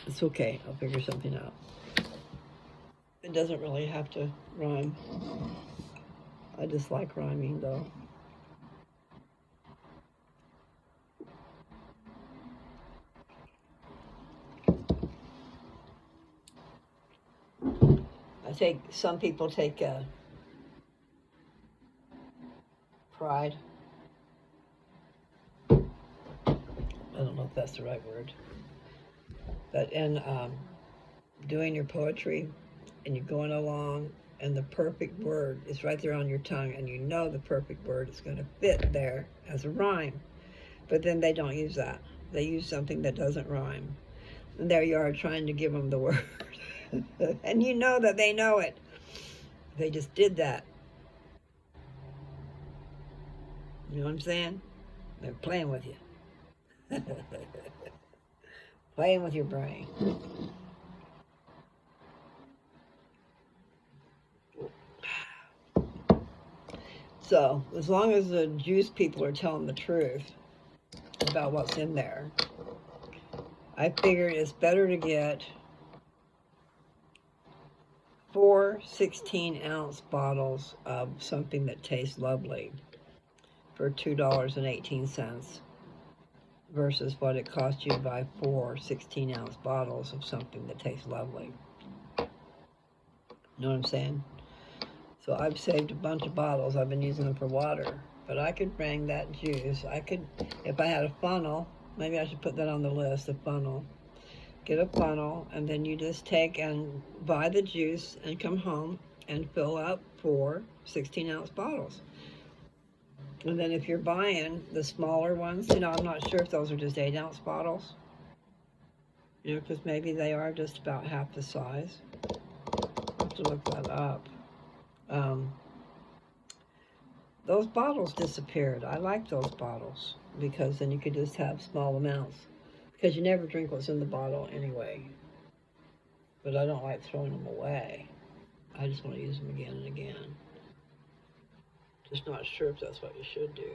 It's okay, I'll figure something out. It doesn't really have to rhyme. I just like rhyming though. Some people take pride. I don't know if that's the right word. But in doing your poetry and you're going along and the perfect word is right there on your tongue and you know the perfect word is going to fit there as a rhyme. But then they don't use that. They use something that doesn't rhyme. And there you are trying to give them the word. And you know that they know it. They just did that. You know what I'm saying? They're playing with you. Playing with your brain. So, as long as the juice people are telling the truth about what's in there, I figured it's better to get 4 16-ounce bottles of something that tastes lovely for $2.18 versus what it costs you to buy 4 16-ounce bottles of something that tastes lovely. You know what I'm saying? So I've saved a bunch of bottles. I've been using them for water. But I could bring that juice. I could, if I had a funnel, maybe I should put that on the list, a funnel. Get a funnel, and then you just take and buy the juice and come home and fill up 4 16-ounce bottles. And then if you're buying the smaller ones, you know, I'm not sure if those are just 8-ounce bottles. You know, because maybe they are just about half the size. I'll have to look that up. Those bottles disappeared. I like those bottles because then you could just have small amounts. Because you never drink what's in the bottle anyway. But I don't like throwing them away. I just want to use them again and again. Just not sure if that's what you should do.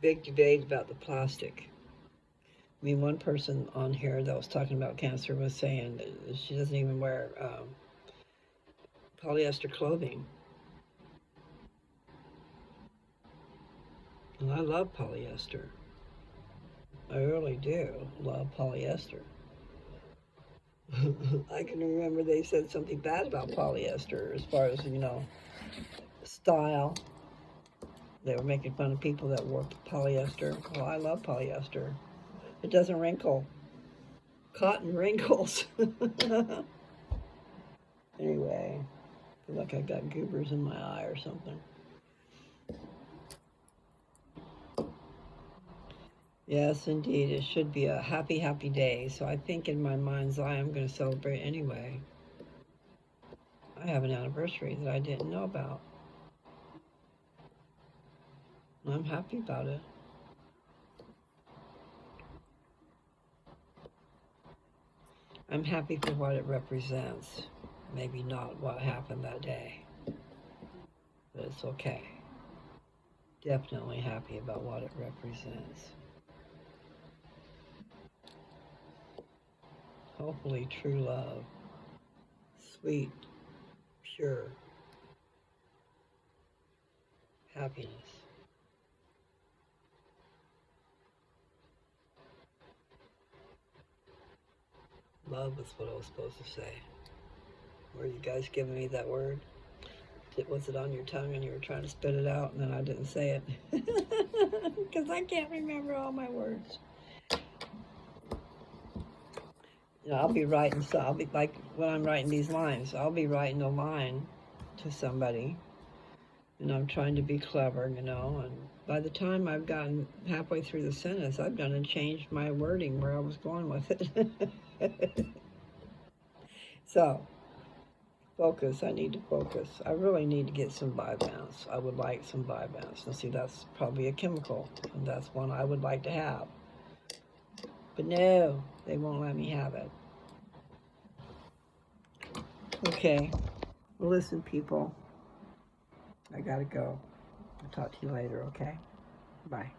Big debate about the plastic. I mean, one person on here that was talking about cancer was saying that she doesn't even wear polyester clothing. And I love polyester. I really do love polyester. I can remember they said something bad about polyester as far as, you know, style. They were making fun of people that wore polyester. Well, I love polyester. It doesn't wrinkle. Cotton wrinkles. Anyway, I feel like I got goobers in my eye or something. Yes, indeed. It should be a happy, happy day. So I think in my mind's eye, I'm going to celebrate anyway. I have an anniversary that I didn't know about. I'm happy about it. I'm happy for what it represents. Maybe not what happened that day. But it's okay. Definitely happy about what it represents. Hopefully true love. Sweet, pure happiness. Love is what I was supposed to say. Were you guys giving me that word? Was it on your tongue and you were trying to spit it out and then I didn't say it? Because I can't remember all my words. You know, I'll be writing, so I'll be like when I'm writing these lines, I'll be writing a line to somebody and I'm trying to be clever, you know, and by the time I've gotten halfway through the sentence, I've done and changed my wording where I was going with it. So, focus. I need to focus. I really need to get some Vyvanse. I would like some Vyvanse. Now, see, that's probably a chemical, and that's one I would like to have. But no, they won't let me have it. Okay. Well, listen, people. I gotta go. I'll talk to you later, okay? Bye.